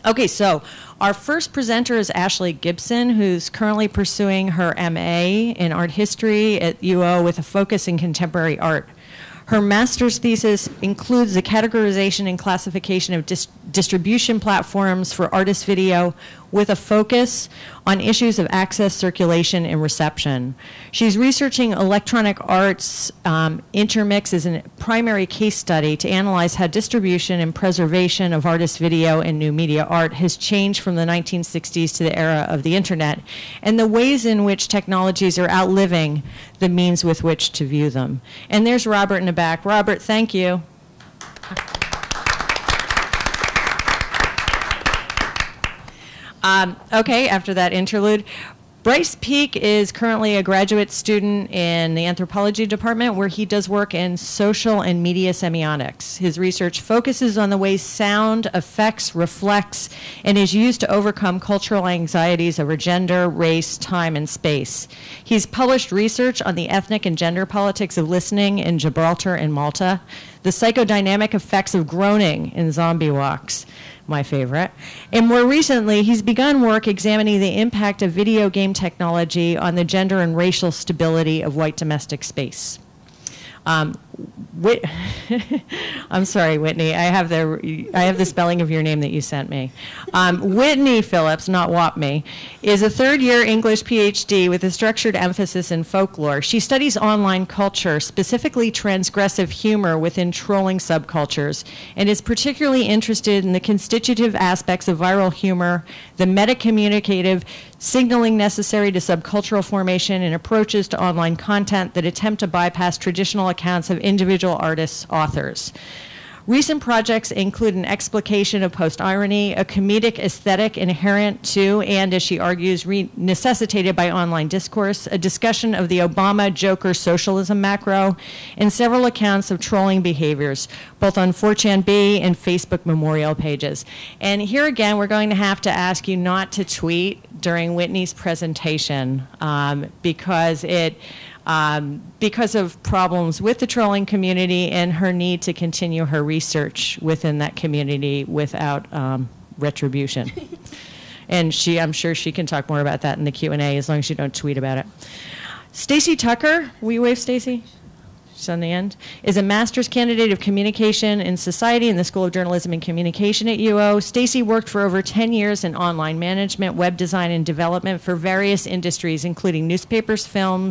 Okay, so our first presenter is Ashley Gibson, who's currently pursuing her MA in art history at UO with a focus in contemporary art. Her master's thesis includes the categorization and classification of distribution platforms for artist video with a focus on issues of access, circulation, and reception. She's researching electronic arts intermix as a primary case study to analyze how distribution and preservation of artist video and new media art has changed from the 1960s to the era of the internet, and the ways in which technologies are outliving the means with which to view them. And there's Robert in the back. Robert, thank you. Okay, after that interlude, Bryce Peake is currently a graduate student in the Anthropology department where he does work in social and media semiotics. His research focuses on the ways sound affects, reflects, and is used to overcome cultural anxieties over gender, race, time, and space. He's published research on the ethnic and gender politics of listening in Gibraltar and Malta, the psychodynamic effects of groaning in zombie walks, my favorite. And more recently, he's begun work examining the impact of video game technology on the gender and racial stability of white domestic space. I'm sorry, Whitney. I have the spelling of your name that you sent me. Whitney Phillips, not Wapme, is a third-year English PhD with a structured emphasis in folklore. She studies online culture, specifically transgressive humor within trolling subcultures, and is particularly interested in the constitutive aspects of viral humor, the meta-communicative signaling necessary to subcultural formation, and approaches to online content that attempt to bypass traditional accounts of individual artists, authors. Recent projects include an explication of post-irony, a comedic aesthetic inherent to, and as she argues, necessitated by online discourse, a discussion of the Obama Joker socialism macro, and several accounts of trolling behaviors, both on 4chanB and Facebook memorial pages. And here again, we're going to have to ask you not to tweet during Whitney's presentation because of problems with the trolling community and her need to continue her research within that community without retribution. And I'm sure she can talk more about that in the Q&A as long as you don't tweet about it. Staci Tucker, will you wave, Staci? She's on the end, is a master's candidate of communication in society in the School of Journalism and Communication at UO. Staci worked for over 10 years in online management, web design, and development for various industries, including newspapers, film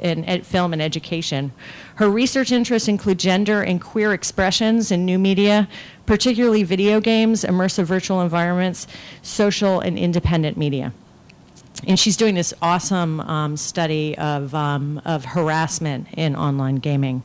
and education. Her research interests include gender and queer expressions in new media, particularly video games, immersive virtual environments, social and independent media. And she's doing this awesome study of harassment in online gaming.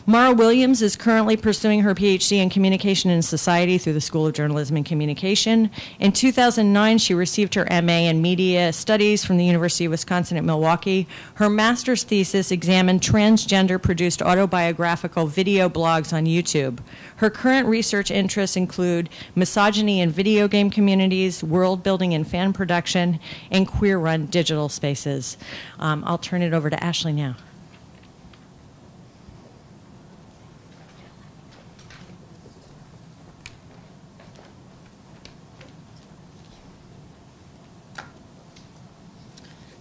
Mara Williams is currently pursuing her PhD in Communication and Society through the School of Journalism and Communication. In 2009, she received her MA in Media Studies from the University of Wisconsin at Milwaukee. Her master's thesis examined transgender-produced autobiographical video blogs on YouTube. Her current research interests include misogyny in video game communities, world building and fan production, and queer-run digital spaces. I'll turn it over to Ashley now.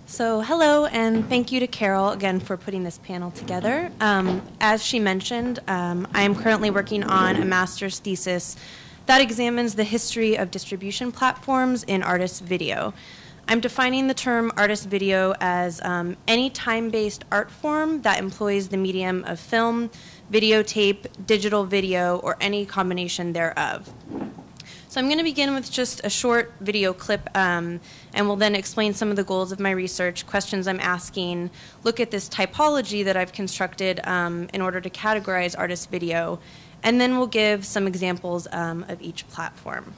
So hello, and thank you to Carol again for putting this panel together. As she mentioned, I am currently working on a master's thesis that examines the history of distribution platforms in artist video. I'm defining the term artist video as any time-based art form that employs the medium of film, videotape, digital video, or any combination thereof. So I'm going to begin with just a short video clip and will then explain some of the goals of my research, questions I'm asking, look at this typology that I've constructed in order to categorize artist video, and then we'll give some examples of each platform.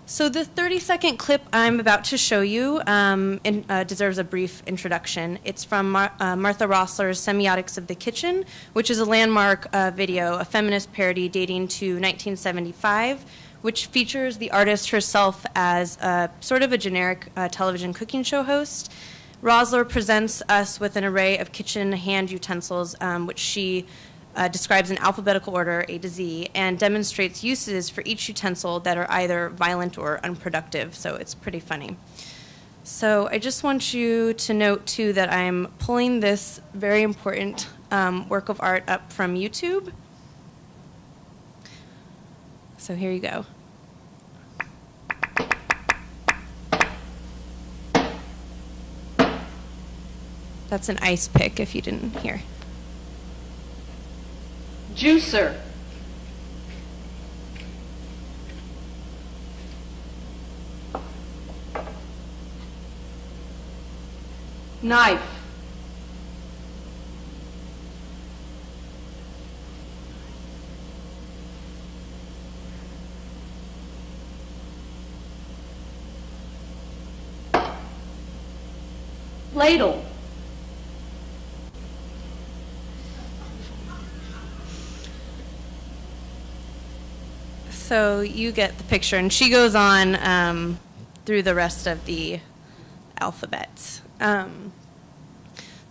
So the 30-second clip I'm about to show you deserves a brief introduction. It's from Martha Rossler's Semiotics of the Kitchen, which is a landmark video, a feminist parody dating to 1975, which features the artist herself as sort of a generic television cooking show host. Rossler presents us with an array of kitchen hand utensils, which she describes in alphabetical order, A to Z, and demonstrates uses for each utensil that are either violent or unproductive, so it's pretty funny. So I just want you to note, too, that I'm pulling this very important work of art up from YouTube. So here you go. That's an ice pick, if you didn't hear. Juicer. Knife. Ladle. So you get the picture, and she goes on through the rest of the alphabet.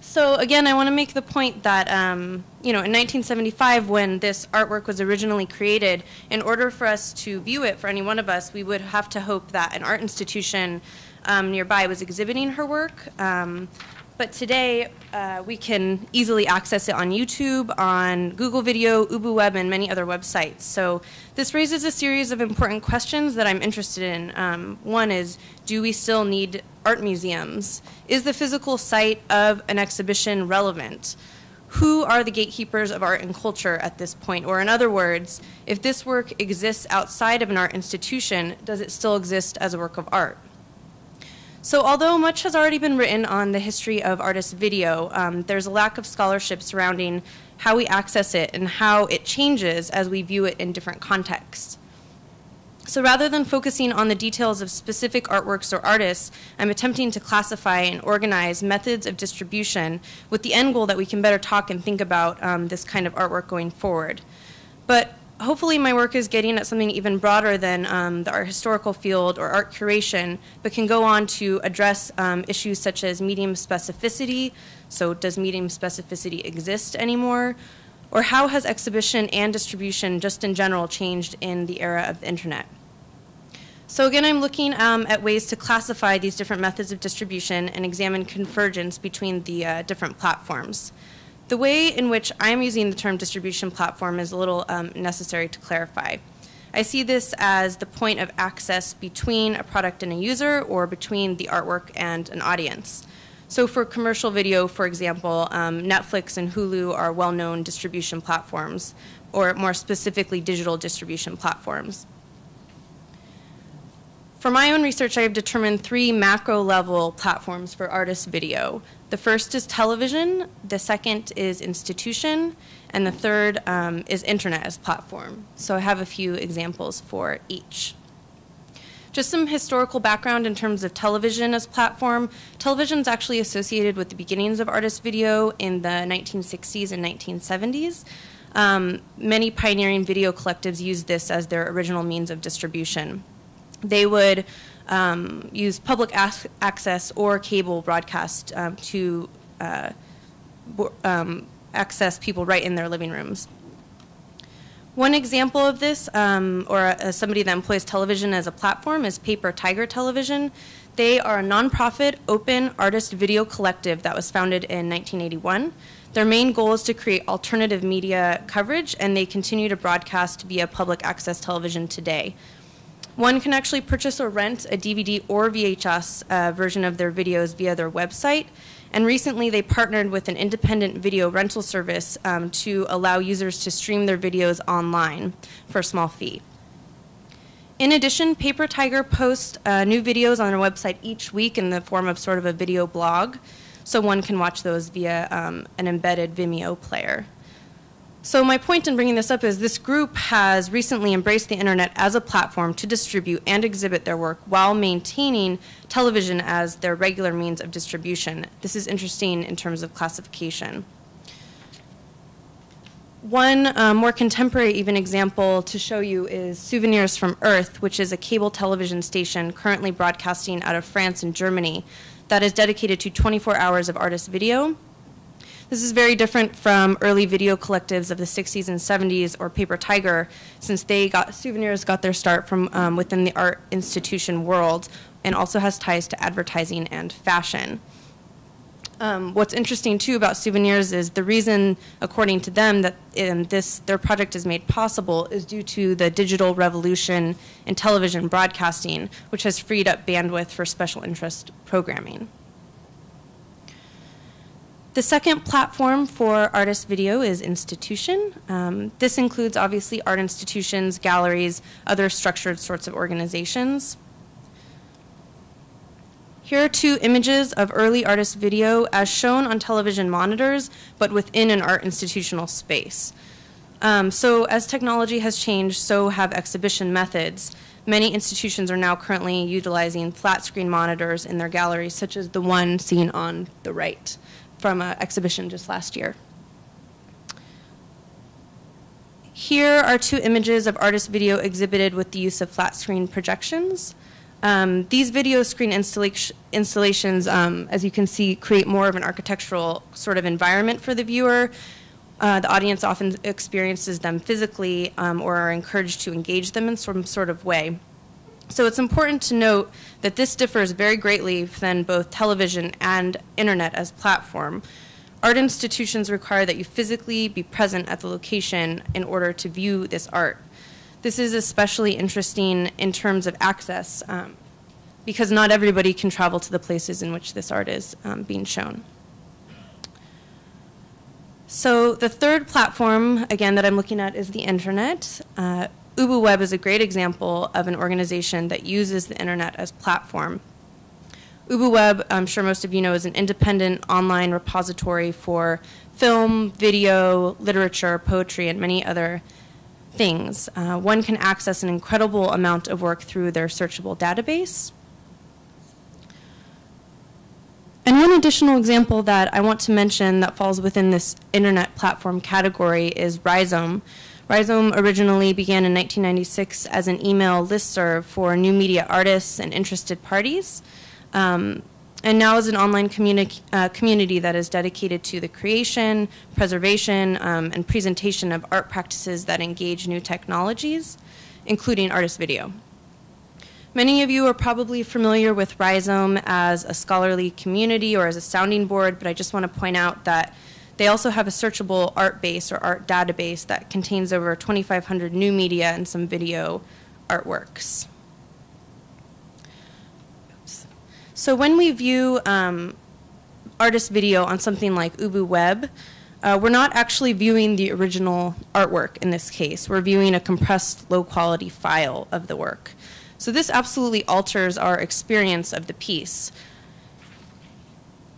So again, I want to make the point that, in 1975, when this artwork was originally created, in order for us to view it, for any one of us, we would have to hope that an art institution nearby was exhibiting her work. But today, we can easily access it on YouTube, on Google Video, UbuWeb, and many other websites. So this raises a series of important questions that I'm interested in. One is, do we still need art museums? Is the physical site of an exhibition relevant? Who are the gatekeepers of art and culture at this point? Or in other words, if this work exists outside of an art institution, does it still exist as a work of art? So although much has already been written on the history of artist video, there's a lack of scholarship surrounding how we access it and how it changes as we view it in different contexts. So rather than focusing on the details of specific artworks or artists, I'm attempting to classify and organize methods of distribution with the end goal that we can better talk and think about this kind of artwork going forward. But hopefully my work is getting at something even broader than the art historical field or art curation, but can go on to address issues such as medium specificity. So does medium specificity exist anymore? Or how has exhibition and distribution just in general changed in the era of the internet? So again, I'm looking at ways to classify these different methods of distribution and examine convergence between the different platforms. The way in which I'm using the term distribution platform is a little necessary to clarify. I see this as the point of access between a product and a user, or between the artwork and an audience. So for commercial video, for example, Netflix and Hulu are well-known distribution platforms, or more specifically, digital distribution platforms. For my own research, I have determined 3 macro-level platforms for artist video. The first is television, the second is institution, and the third is internet as platform. So I have a few examples for each. Just some historical background in terms of television as platform. Television is actually associated with the beginnings of artist video in the 1960s and 1970s. Many pioneering video collectives used this as their original means of distribution. They would use public access or cable broadcast to access people right in their living rooms. One example of this, somebody that employs television as a platform, is Paper Tiger Television. They are a nonprofit, open artist video collective that was founded in 1981. Their main goal is to create alternative media coverage, and they continue to broadcast via public access television today. One can actually purchase or rent a DVD or VHS version of their videos via their website. And recently, they partnered with an independent video rental service to allow users to stream their videos online for a small fee. In addition, Paper Tiger posts new videos on their website each week in the form of sort of a video blog, so one can watch those via an embedded Vimeo player. So my point in bringing this up is this group has recently embraced the internet as a platform to distribute and exhibit their work while maintaining television as their regular means of distribution. This is interesting in terms of classification. One more contemporary even example to show you is Souvenirs from Earth, which is a cable television station currently broadcasting out of France and Germany that is dedicated to 24 hours of artist video. This is very different from early video collectives of the 60s and 70s or Paper Tiger, since souvenirs got their start from within the art institution world and also has ties to advertising and fashion. What's interesting, too, about souvenirs is the reason, according to them, that their project is made possible is due to the digital revolution in television broadcasting, which has freed up bandwidth for special interest programming. The second platform for artist video is institution. This includes, obviously, art institutions, galleries, other structured sorts of organizations. Here are two images of early artist video as shown on television monitors, but within an art institutional space. So as technology has changed, so have exhibition methods. Many institutions are now currently utilizing flat screen monitors in their galleries, such as the one seen on the right from an exhibition just last year. Here are two images of artist video exhibited with the use of flat screen projections. These video screen installations, as you can see, create more of an architectural sort of environment for the viewer. The audience often experiences them physically or are encouraged to engage them in some sort of way. So it's important to note that this differs very greatly than both television and internet as platform. Art institutions require that you physically be present at the location in order to view this art. This is especially interesting in terms of access because not everybody can travel to the places in which this art is being shown. So the third platform, again, that I'm looking at is the internet. UbuWeb is a great example of an organization that uses the internet as platform. UbuWeb, I'm sure most of you know, is an independent online repository for film, video, literature, poetry, and many other things. One can access an incredible amount of work through their searchable database. And one additional example that I want to mention that falls within this internet platform category is Rhizome. Rhizome originally began in 1996 as an email listserv for new media artists and interested parties, and now is an online community that is dedicated to the creation, preservation, and presentation of art practices that engage new technologies, including artist video. Many of you are probably familiar with Rhizome as a scholarly community or as a sounding board, but I just want to point out that they also have a searchable art base or art database that contains over 2,500 new media and some video artworks. Oops. So when we view artist video on something like UbuWeb, we're not actually viewing the original artwork in this case. We're viewing a compressed, low-quality file of the work. So this absolutely alters our experience of the piece.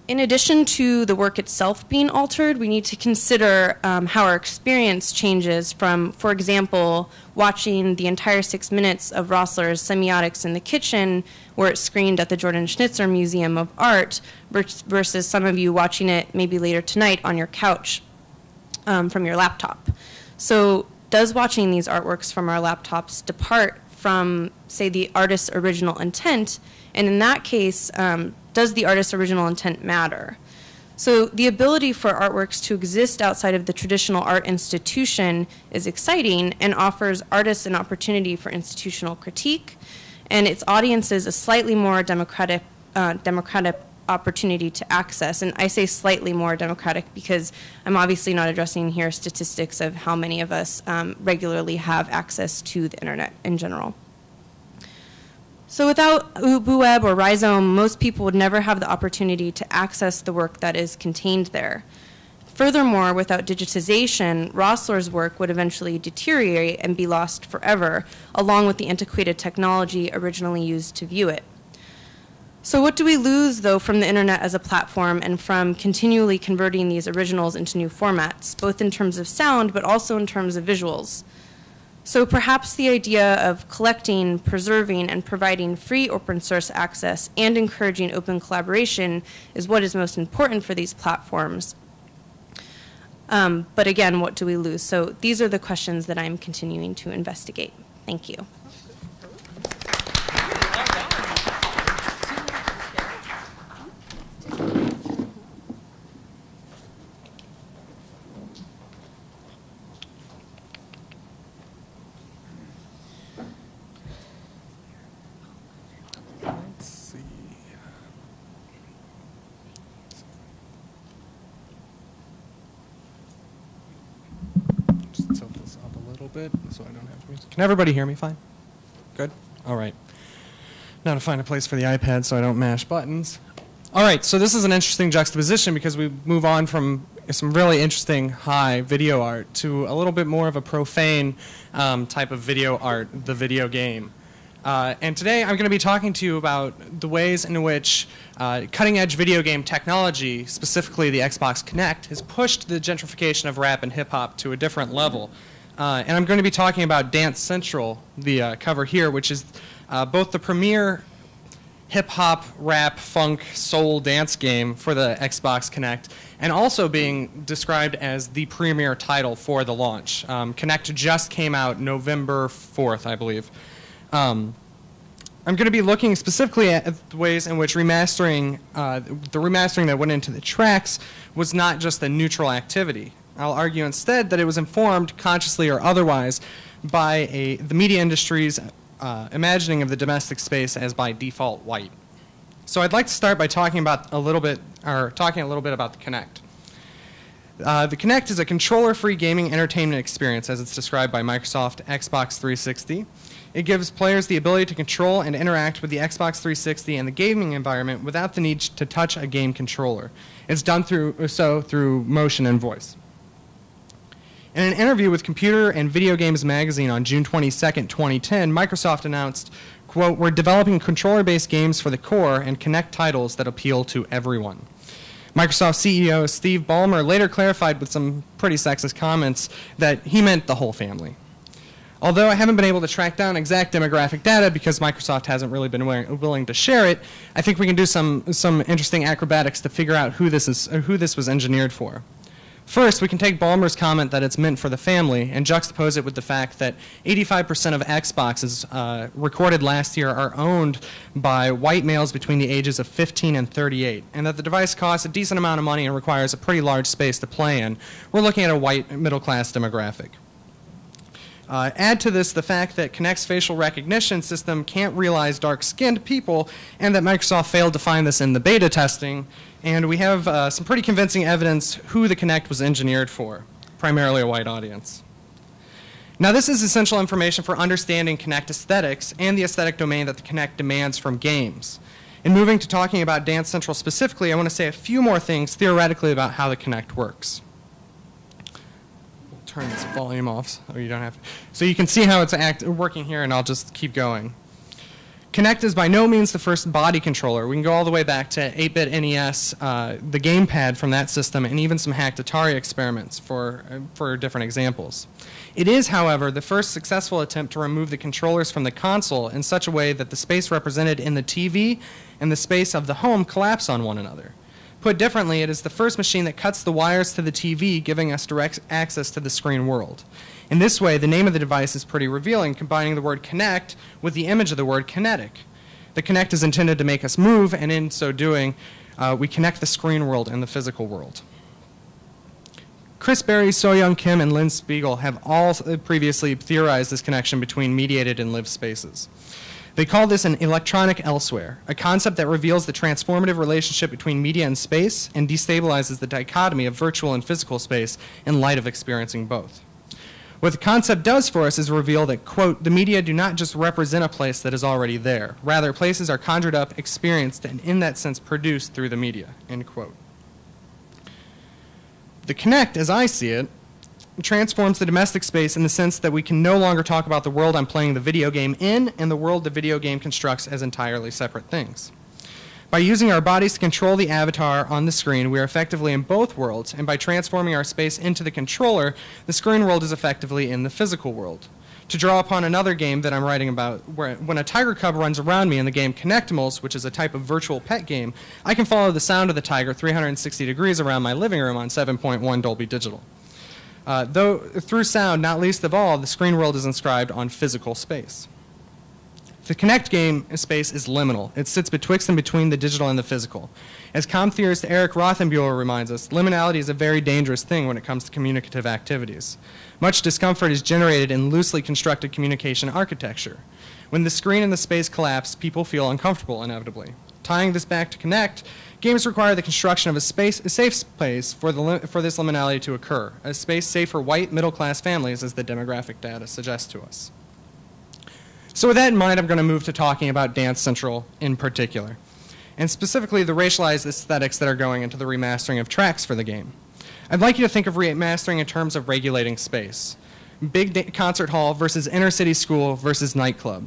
In addition to the work itself being altered, we need to consider how our experience changes from, for example, watching the entire 6 minutes of Rossler's Semiotics in the Kitchen, where it's screened at the Jordan Schnitzer Museum of Art, versus some of you watching it maybe later tonight on your couch from your laptop. So does watching these artworks from our laptops depart from, say, the artist's original intent? And in that case, does the artist's original intent matter? So the ability for artworks to exist outside of the traditional art institution is exciting and offers artists an opportunity for institutional critique, and its audiences a slightly more democratic opportunity to access. And I say slightly more democratic because I'm obviously not addressing here statistics of how many of us regularly have access to the internet in general. So without UbuWeb or Rhizome, most people would never have the opportunity to access the work that is contained there. Furthermore, without digitization, Rossler's work would eventually deteriorate and be lost forever, along with the antiquated technology originally used to view it. So what do we lose, though, from the internet as a platform and from continually converting these originals into new formats, both in terms of sound but also in terms of visuals? So perhaps the idea of collecting, preserving, and providing free open source access and encouraging open collaboration is what is most important for these platforms. But again, what do we lose? So these are the questions that I'm continuing to investigate. Thank you. little bit so I don't have music. Can everybody hear me fine? Good? All right. Now to find a place for the iPad so I don't mash buttons. All right, so this is an interesting juxtaposition because we move on from some really interesting high video art to a little bit more of a profane type of video art, the video game. And today I'm going to be talking to you about the ways in which cutting-edge video game technology, specifically the Xbox Kinect, has pushed the gentrification of rap and hip-hop to a different level. And I'm going to be talking about Dance Central, the cover here, which is both the premier hip-hop, rap, funk, soul dance game for the Xbox Kinect, and also being described as the premier title for the launch. Kinect just came out November 4th, I believe. I'm going to be looking specifically at the ways in which remastering, the remastering that went into the tracks was not just a neutral activity. I'll argue instead that it was informed, consciously or otherwise, by the media industry's imagining of the domestic space as by default white. So I'd like to start by talking a little bit about the Kinect. The Kinect is a controller-free gaming entertainment experience as it's described by Microsoft Xbox 360. It gives players the ability to control and interact with the Xbox 360 and the gaming environment without the need to touch a game controller. It's done through motion and voice. In an interview with Computer and Video Games Magazine on June 22nd, 2010, Microsoft announced, quote, "We're developing controller-based games for the core and Kinect titles that appeal to everyone." Microsoft CEO Steve Ballmer later clarified with some pretty sexist comments that he meant the whole family. Although I haven't been able to track down exact demographic data because Microsoft hasn't really been willing to share it, I think we can do some interesting acrobatics to figure out who this was engineered for. First, we can take Ballmer's comment that it's meant for the family and juxtapose it with the fact that 85% of Xboxes recorded last year are owned by white males between the ages of 15 and 38, and that the device costs a decent amount of money and requires a pretty large space to play in. We're looking at a white middle-class demographic. Add to this the fact that Kinect's facial recognition system can't realize dark-skinned people, and that Microsoft failed to find this in the beta testing, and we have some pretty convincing evidence who the Kinect was engineered for, primarily a white audience. Now this is essential information for understanding Kinect aesthetics and the aesthetic domain that the Kinect demands from games. In moving to talking about Dance Central specifically, I want to say a few more things theoretically about how the Kinect works. Turn this volume off. Oh, you don't have to. So you can see how it's working here, and I'll just keep going. Kinect is by no means the first body controller. We can go all the way back to 8-bit NES, the gamepad from that system, and even some hacked Atari experiments for different examples. It is, however, the first successful attempt to remove the controllers from the console in such a way that the space represented in the TV and the space of the home collapse on one another. Put differently, it is the first machine that cuts the wires to the TV, giving us direct access to the screen world. In this way, the name of the device is pretty revealing, combining the word Kinect with the image of the word kinetic. The Kinect is intended to make us move, and in so doing, we connect the screen world and the physical world. Chris Berry, So-Young Kim, and Lynn Spiegel have all previously theorized this connection between mediated and lived spaces. They call this an electronic elsewhere, a concept that reveals the transformative relationship between media and space and destabilizes the dichotomy of virtual and physical space in light of experiencing both. What the concept does for us is reveal that, quote, the media do not just represent a place that is already there. Rather, places are conjured up, experienced, and in that sense produced through the media, end quote. The Kinect, as I see it, transforms the domestic space in the sense that we can no longer talk about the world I'm playing the video game in and the world the video game constructs as entirely separate things. By using our bodies to control the avatar on the screen, we are effectively in both worlds, and by transforming our space into the controller, the screen world is effectively in the physical world. To draw upon another game that I'm writing about, when a tiger cub runs around me in the game Kinectimals, which is a type of virtual pet game, I can follow the sound of the tiger 360 degrees around my living room on 7.1 Dolby Digital. Though through sound, not least of all, the screen world is inscribed on physical space. The Kinect game space is liminal. It sits betwixt and between the digital and the physical. As comm theorist Eric Rothenbuehler reminds us, liminality is a very dangerous thing when it comes to communicative activities. Much discomfort is generated in loosely constructed communication architecture. When the screen and the space collapse, people feel uncomfortable inevitably. Tying this back to Kinect, games require the construction of a safe space for this liminality to occur, a space safe for white middle-class families, as the demographic data suggests to us. So with that in mind, I'm going to move to talking about Dance Central in particular, and specifically the racialized aesthetics that are going into the remastering of tracks for the game. I'd like you to think of remastering in terms of regulating space. Big concert hall versus inner city school versus nightclub.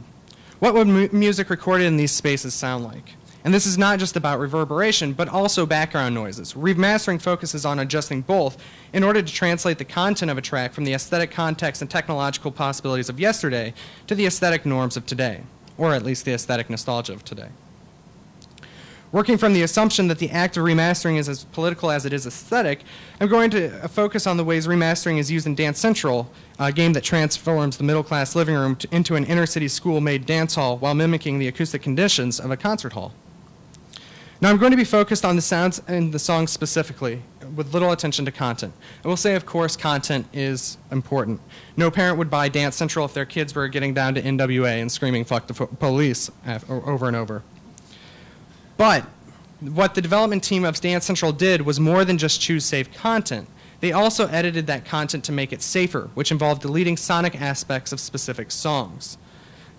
What would music recorded in these spaces sound like? And this is not just about reverberation, but also background noises. Remastering focuses on adjusting both in order to translate the content of a track from the aesthetic context and technological possibilities of yesterday to the aesthetic norms of today, or at least the aesthetic nostalgia of today. Working from the assumption that the act of remastering is as political as it is aesthetic, I'm going to focus on the ways remastering is used in Dance Central, a game that transforms the middle-class living room into an inner-city school-made dance hall while mimicking the acoustic conditions of a concert hall. Now I'm going to be focused on the sounds and the songs specifically, with little attention to content. I will say, of course, content is important. No parent would buy Dance Central if their kids were getting down to NWA and screaming "fuck the police" over and over. But what the development team of Dance Central did was more than just choose safe content. They also edited that content to make it safer, which involved deleting sonic aspects of specific songs.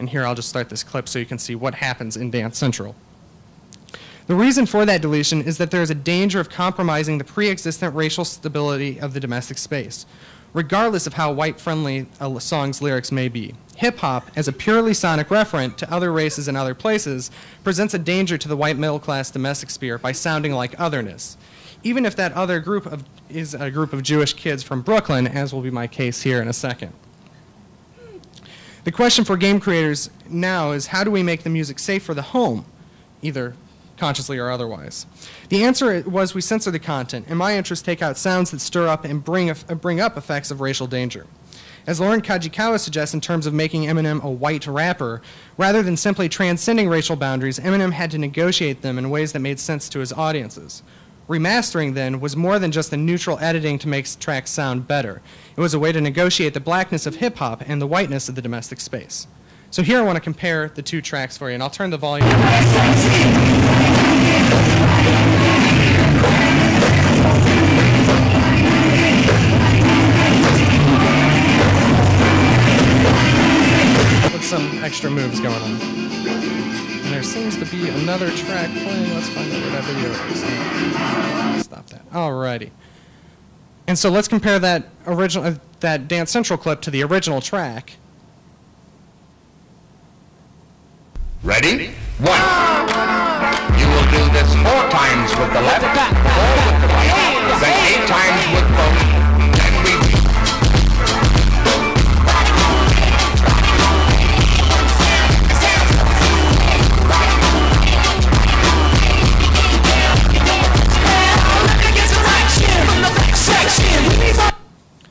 And here I'll just start this clip so you can see what happens in Dance Central. The reason for that deletion is that there is a danger of compromising the pre-existent racial stability of the domestic space, regardless of how white-friendly a song's lyrics may be. Hip-hop, as a purely sonic referent to other races and other places, presents a danger to the white middle-class domestic sphere by sounding like otherness, even if that other group is a group of Jewish kids from Brooklyn, as will be my case here in a second. The question for game creators now is, how do we make the music safe for the home, either consciously or otherwise? The answer was we censor the content. In my interest, take out sounds that stir up and bring up effects of racial danger. As Lauren Kajikawa suggests in terms of making Eminem a white rapper, rather than simply transcending racial boundaries, Eminem had to negotiate them in ways that made sense to his audiences. Remastering, then, was more than just a neutral editing to make tracks sound better. It was a way to negotiate the blackness of hip-hop and the whiteness of the domestic space. So here I want to compare the two tracks for you, and I'll turn the volume up. With some extra moves going on. And there seems to be another track playing. Let's find out where that video is. Stop that. Alrighty. And so let's compare that that Dance Central clip to the original track. Ready? 1. You will do this 4 times with the left, 4 with the right, then 8 times with both. Then we...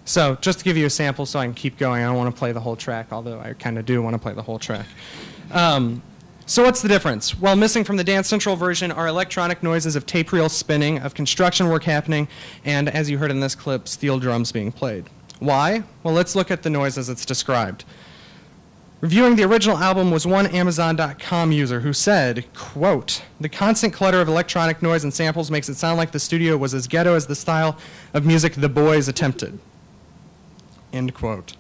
So, just to give you a sample so I can keep going, I don't want to play the whole track, although I kind of do want to play the whole track. So what's the difference? Well, missing from the Dance Central version are electronic noises of tape reel spinning, of construction work happening, and, as you heard in this clip, steel drums being played. Why? Well, let's look at the noise as it's described. Reviewing the original album was one Amazon.com user who said, quote, "The constant clutter of electronic noise and samples makes it sound like the studio was as ghetto as the style of music the boys attempted." End quote.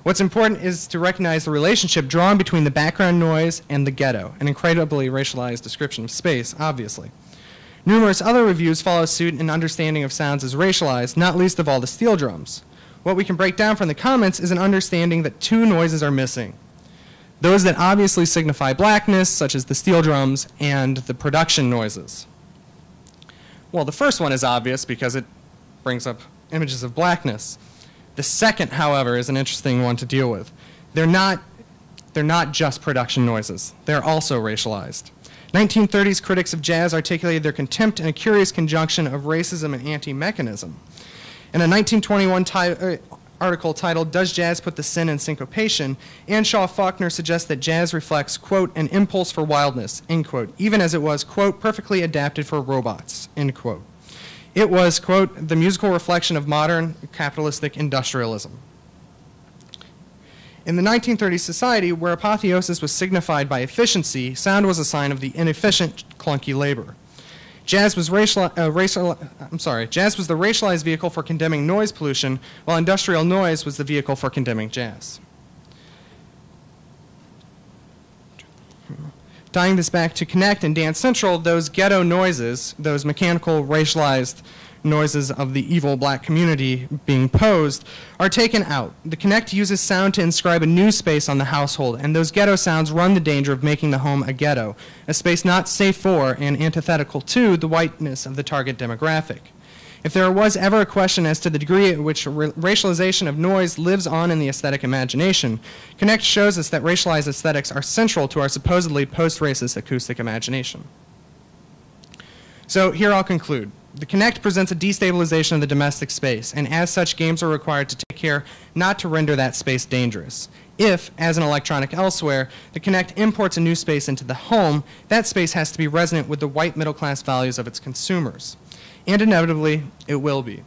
What's important is to recognize the relationship drawn between the background noise and the ghetto, an incredibly racialized description of space, obviously. Numerous other reviews follow suit in understanding of sounds as racialized, not least of all the steel drums. What we can break down from the comments is an understanding that 2 noises are missing. Those that obviously signify blackness, such as the steel drums, and the production noises. Well, the first one is obvious because it brings up images of blackness. The second, however, is an interesting one to deal with. They're not just production noises. They're also racialized. 1930s critics of jazz articulated their contempt in a curious conjunction of racism and anti-mechanism. In a 1921 article titled, "Does Jazz Put the Sin in Syncopation?" Anshaw Faulkner suggests that jazz reflects, quote, "an impulse for wildness," end quote, even as it was, quote, "perfectly adapted for robots," end quote. It was, quote, "the musical reflection of modern capitalistic industrialism." In the 1930s society, where apotheosis was signified by efficiency, sound was a sign of the inefficient, clunky labor. Jazz was the racialized vehicle for condemning noise pollution, while industrial noise was the vehicle for condemning jazz. Tying this back to Kinect and Dance Central, those ghetto noises, those mechanical, racialized noises of the evil black community being posed, are taken out. The Kinect uses sound to inscribe a new space on the household, and those ghetto sounds run the danger of making the home a ghetto, a space not safe for and antithetical to the whiteness of the target demographic. If there was ever a question as to the degree at which racialization of noise lives on in the aesthetic imagination, Kinect shows us that racialized aesthetics are central to our supposedly post-racist acoustic imagination. So here I'll conclude. The Kinect presents a destabilization of the domestic space, and as such, games are required to take care not to render that space dangerous. If, as in electronic elsewhere, the Kinect imports a new space into the home, that space has to be resonant with the white middle-class values of its consumers. And inevitably, it will be.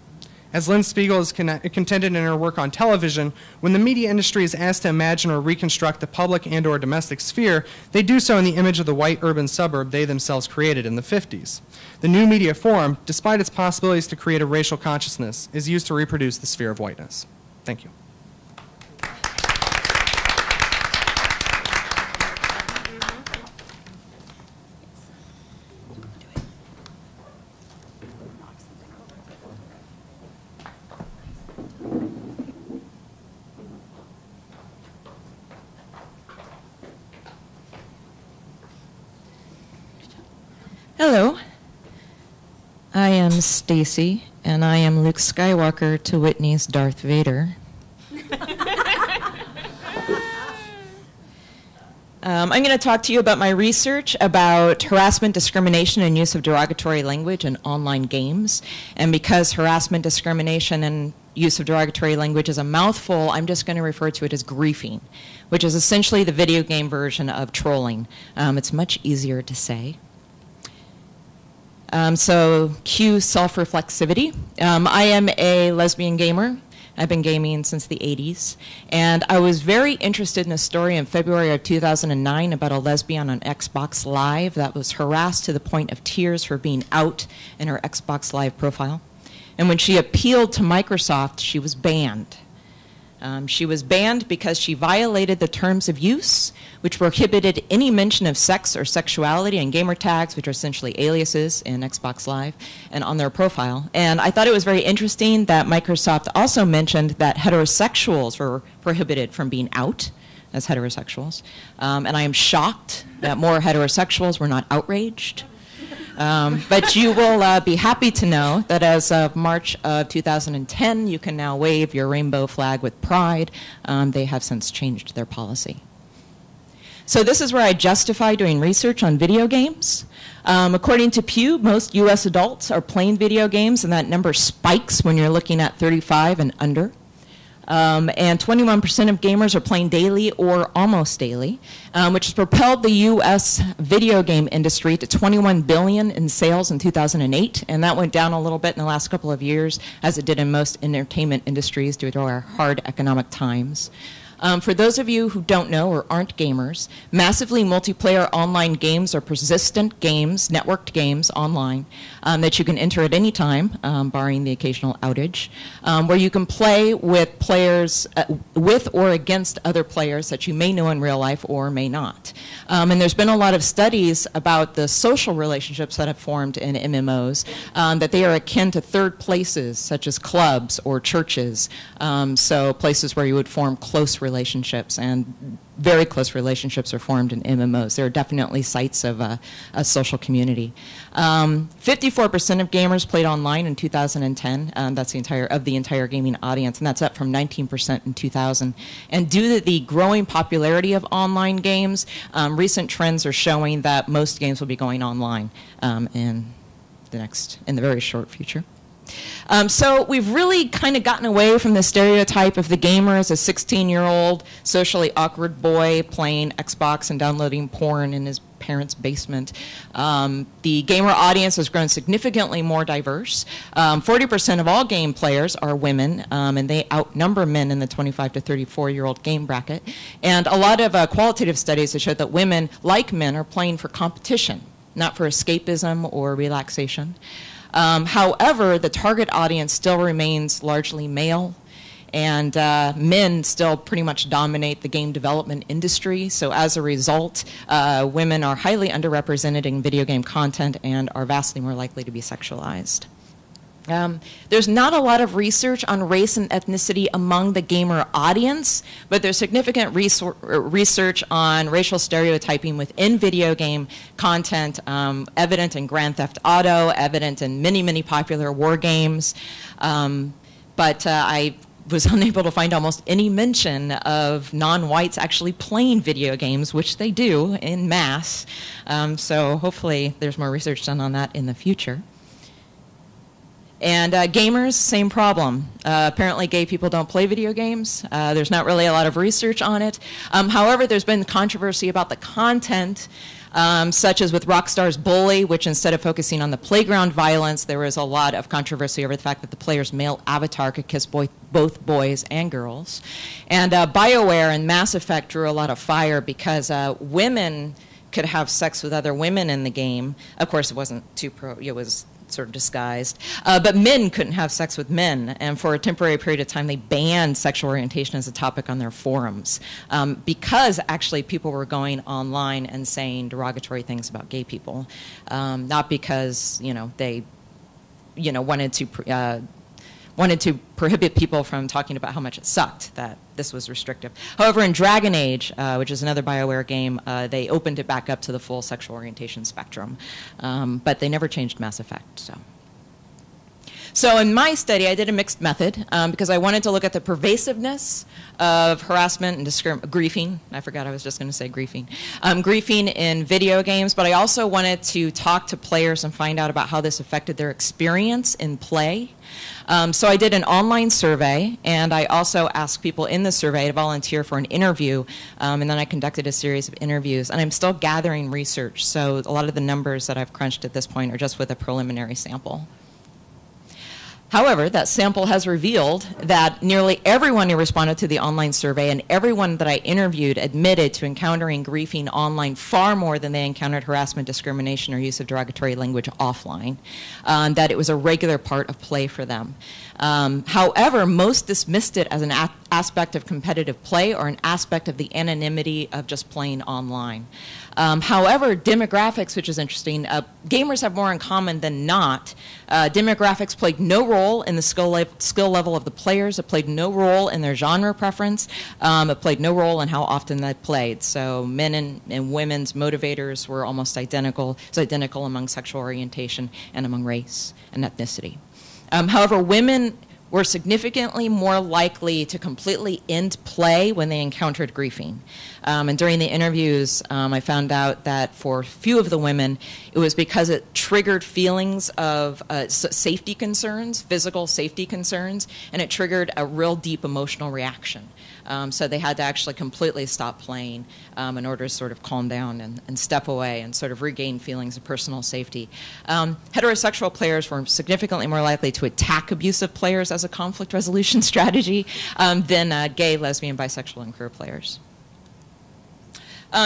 As Lynn Spiegel has contended in her work on television, when the media industry is asked to imagine or reconstruct the public and or domestic sphere, they do so in the image of the white urban suburb they themselves created in the 50s. The new media form, despite its possibilities to create a racial consciousness, is used to reproduce the sphere of whiteness. Thank you. Hello, I am Staci, and I am Luke Skywalker to Whitney's Darth Vader. I'm going to talk to you about my research about harassment, discrimination, and use of derogatory language in online games. And because harassment, discrimination, and use of derogatory language is a mouthful, I'm just going to refer to it as griefing, which is essentially the video game version of trolling. It's much easier to say. So cue self-reflexivity. I am a lesbian gamer. I've been gaming since the 80s. And I was very interested in a story in February of 2009 about a lesbian on Xbox Live that was harassed to the point of tears for being out in her Xbox Live profile. And when she appealed to Microsoft, she was banned. She was banned because she violated the terms of use, which prohibited any mention of sex or sexuality in gamer tags, which are essentially aliases in Xbox Live, and on their profile. And I thought it was very interesting that Microsoft also mentioned that heterosexuals were prohibited from being out as heterosexuals. And I am shocked that more heterosexuals were not outraged. But you will be happy to know that as of March of 2010, you can now wave your rainbow flag with pride. They have since changed their policy. So this is where I justify doing research on video games. According to Pew, most U.S. adults are playing video games, and that number spikes when you're looking at 35 and under. And 21% of gamers are playing daily or almost daily, which has propelled the U.S. video game industry to $21 billion in sales in 2008, and that went down a little bit in the last couple of years, as it did in most entertainment industries due to our hard economic times. For those of you who don't know or aren't gamers, massively multiplayer online games are persistent games, networked games online that you can enter at any time, barring the occasional outage, where you can play with players, with or against other players that you may know in real life or may not. And there's been a lot of studies about the social relationships that have formed in MMOs, that they are akin to third places, such as clubs or churches, so places where you would form close relationships, and very close relationships are formed in MMOs. There are definitely sites of a social community. 54% of gamers played online in 2010. That's the entire gaming audience, and that's up from 19% in 2000. And due to the growing popularity of online games, recent trends are showing that most games will be going online in the very short future. So we've really kind of gotten away from the stereotype of the gamer as a 16-year-old socially awkward boy playing Xbox and downloading porn in his parents' basement. The gamer audience has grown significantly more diverse. 40% of all game players are women, and they outnumber men in the 25 to 34-year-old game bracket. And a lot of qualitative studies have showed that women, like men, are playing for competition, not for escapism or relaxation. However, the target audience still remains largely male, and men still pretty much dominate the game development industry. So as a result, women are highly underrepresented in video game content and are vastly more likely to be sexualized. There's not a lot of research on race and ethnicity among the gamer audience, but there's significant research on racial stereotyping within video game content, evident in Grand Theft Auto, evident in many, many popular war games. But I was unable to find almost any mention of non-whites actually playing video games, which they do in mass. So hopefully there's more research done on that in the future. And gamers, same problem. Apparently gay people don't play video games. There's not really a lot of research on it. However, there's been controversy about the content, such as with Rockstar's Bully, which instead of focusing on the playground violence, there was a lot of controversy over the fact that the player's male avatar could kiss both boys and girls. And BioWare and Mass Effect drew a lot of fire because women could have sex with other women in the game. Of course, it wasn't it was sort of disguised. But men couldn't have sex with men, and for a temporary period of time they banned sexual orientation as a topic on their forums because actually people were going online and saying derogatory things about gay people, not because they wanted to prohibit people from talking about how much it sucked, that this was restrictive. However, in Dragon Age, which is another BioWare game, they opened it back up to the full sexual orientation spectrum. But they never changed Mass Effect. So in my study, I did a mixed method because I wanted to look at the pervasiveness of harassment and griefing. I forgot I was just going to say griefing. Griefing in video games, but I also wanted to talk to players and find out about how this affected their experience in play. So I did an online survey, and I also asked people in the survey to volunteer for an interview, and then I conducted a series of interviews. And I'm still gathering research, so a lot of the numbers that I've crunched at this point are just with a preliminary sample. However, that sample has revealed that nearly everyone who responded to the online survey and everyone that I interviewed admitted to encountering griefing online far more than they encountered harassment, discrimination, or use of derogatory language offline, that it was a regular part of play for them. However, most dismissed it as an aspect of competitive play or an aspect of the anonymity of just playing online. However, demographics, which is interesting, gamers have more in common than not. Demographics played no role in the skill level of the players. It played no role in their genre preference. It played no role in how often they played. So men and women's motivators were almost identical. It's identical among sexual orientation and among race and ethnicity. However, women were significantly more likely to completely end play when they encountered griefing. And during the interviews, I found out that for few of the women, it was because it triggered feelings of safety concerns, physical safety concerns, and it triggered a real deep emotional reaction. So they had to actually completely stop playing in order to sort of calm down and step away and sort of regain feelings of personal safety. Heterosexual players were significantly more likely to attack abusive players as a conflict resolution strategy than gay, lesbian, bisexual, and queer players.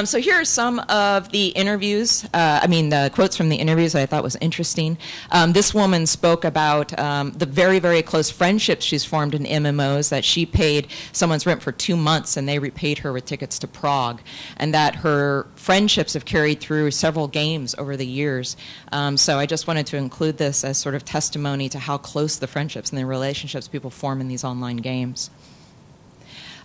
So here are some of the interviews, the quotes from the interviews that I thought was interesting. This woman spoke about the very, very close friendships she's formed in MMOs, that she paid someone's rent for 2 months and they repaid her with tickets to Prague, and that her friendships have carried through several games over the years. So I just wanted to include this as sort of testimony to how close the friendships and the relationships people form in these online games.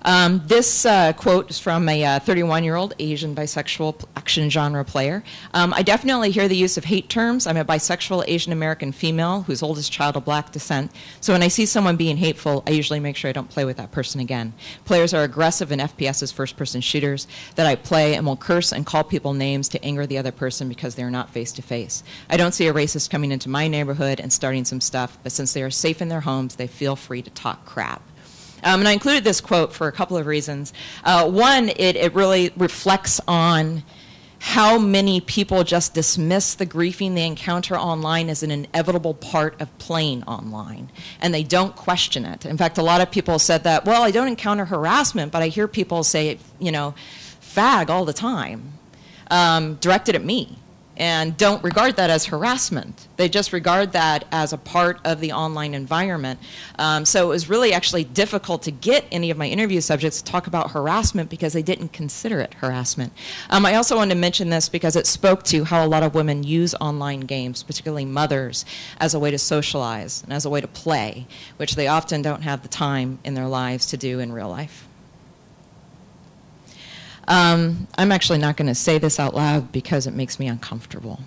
This quote is from a 31-year-old Asian bisexual action genre player. I definitely hear the use of hate terms. I'm a bisexual Asian American female whose oldest child of black descent. So when I see someone being hateful, I usually make sure I don't play with that person again. Players are aggressive in FPS's first-person shooters that I play and will curse and call people names to anger the other person because they're not face-to-face. I don't see a racist coming into my neighborhood and starting some stuff, but since they are safe in their homes, they feel free to talk crap. And I included this quote for a couple of reasons. One, it really reflects on how many people just dismiss the griefing they encounter online as an inevitable part of playing online, and they don't question it. In fact, a lot of people said that, well, I don't encounter harassment, but I hear people say, you know, fag all the time, directed at me, and don't regard that as harassment. They just regard that as a part of the online environment. So it was really actually difficult to get any of my interview subjects to talk about harassment because they didn't consider it harassment. I also wanted to mention this because it spoke to how a lot of women use online games, particularly mothers, as a way to socialize and as a way to play, which they often don't have the time in their lives to do in real life. I'm actually not going to say this out loud because it makes me uncomfortable.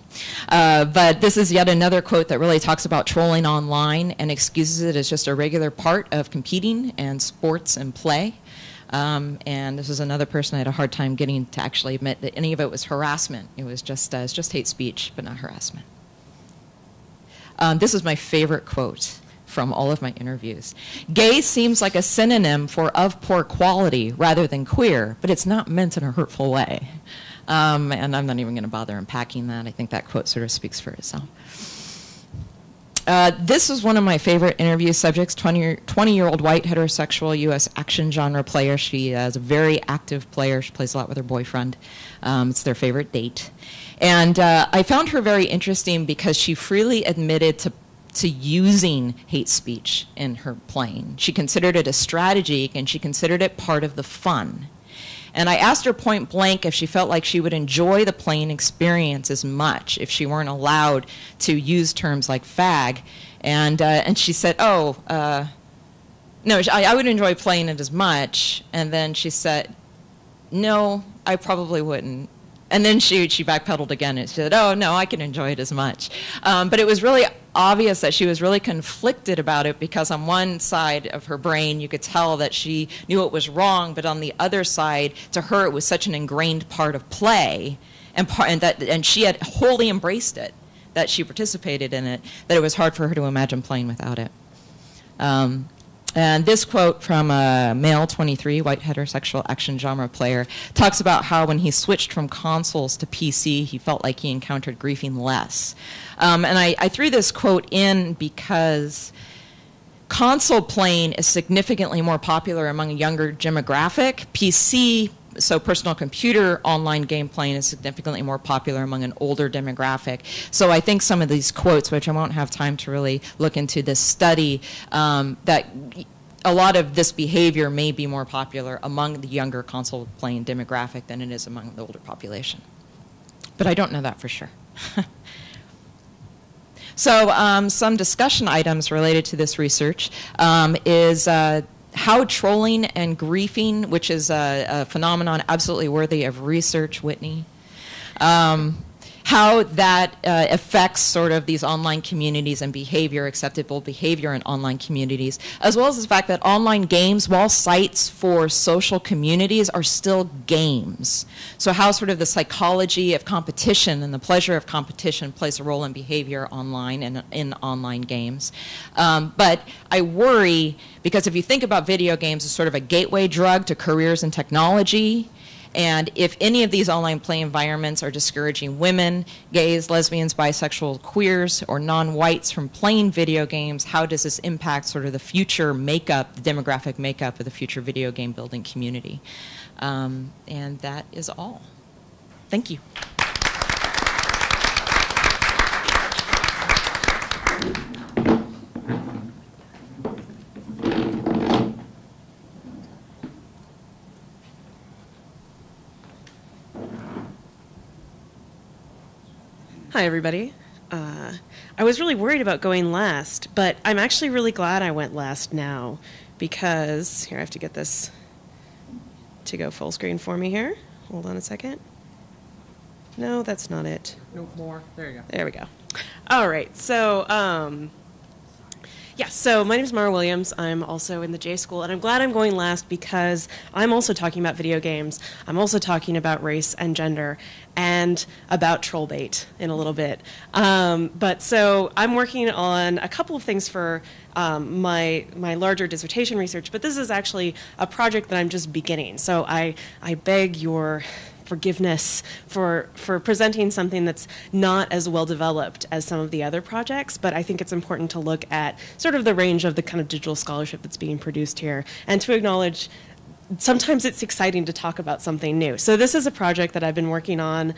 But this is yet another quote that really talks about trolling online and excuses it as just a regular part of competing and sports and play. And this is another person I had a hard time getting to actually admit that any of it was harassment. It was just hate speech, but not harassment. This is my favorite quote from all of my interviews. Gay seems like a synonym for of poor quality rather than queer, but it's not meant in a hurtful way. And I'm not even going to bother unpacking that. I think that quote sort of speaks for itself. This is one of my favorite interview subjects, 20-year-old white heterosexual U.S. action genre player. She is a very active player. She plays a lot with her boyfriend. It's their favorite date. And I found her very interesting because she freely admitted to using hate speech in her playing. She considered it a strategy, and she considered it part of the fun. And I asked her point blank if she felt like she would enjoy the playing experience as much if she weren't allowed to use terms like fag. And she said, no, I would enjoy playing it as much. And then she said, no, I probably wouldn't. And then she backpedaled again and said, oh, no, I can enjoy it as much. But it was really obvious that she was really conflicted about it because on one side of her brain you could tell that she knew it was wrong, but on the other side, to her, it was such an ingrained part of play, and she had wholly embraced it, that she participated in it, that it was hard for her to imagine playing without it. And this quote from a male 23, white heterosexual action genre player, talks about how when he switched from consoles to PC, he felt like he encountered griefing less. And I threw this quote in because console playing is significantly more popular among a younger demographic. PC, so personal computer online game playing, is significantly more popular among an older demographic. So I think some of these quotes, which I won't have time to really look into this study, that a lot of this behavior may be more popular among the younger console playing demographic than it is among the older population. But I don't know that for sure. So some discussion items related to this research is how trolling and griefing, which is a phenomenon absolutely worthy of research, Whitney, how that affects sort of these online communities and acceptable behavior in online communities, as well as the fact that online games, while sites for social communities, are still games. So how sort of the psychology of competition and the pleasure of competition plays a role in behavior online and in online games. But I worry because if you think about video games as sort of a gateway drug to careers in technology, and if any of these online play environments are discouraging women, gays, lesbians, bisexual, queers, or non-whites from playing video games, how does this impact sort of the future makeup, the demographic makeup of the future video game building community? And that is all. Thank you. Hi, everybody. I was really worried about going last, but I'm actually really glad I went last now because, here, I have to get this to go full screen for me here. Hold on a second. No, that's not it. No more. There you go. There we go. All right. So, so my name is Mara Williams. I'm also in the J School, and I'm glad I'm going last because I'm also talking about video games. I'm also talking about race and gender and about troll bait in a little bit. But so I'm working on a couple of things for my larger dissertation research, but this is actually a project that I'm just beginning. So I beg your forgiveness for presenting something that's not as well developed as some of the other projects, but I think it's important to look at sort of the range of the kind of digital scholarship that's being produced here and to acknowledge sometimes it's exciting to talk about something new. So this is a project that I've been working on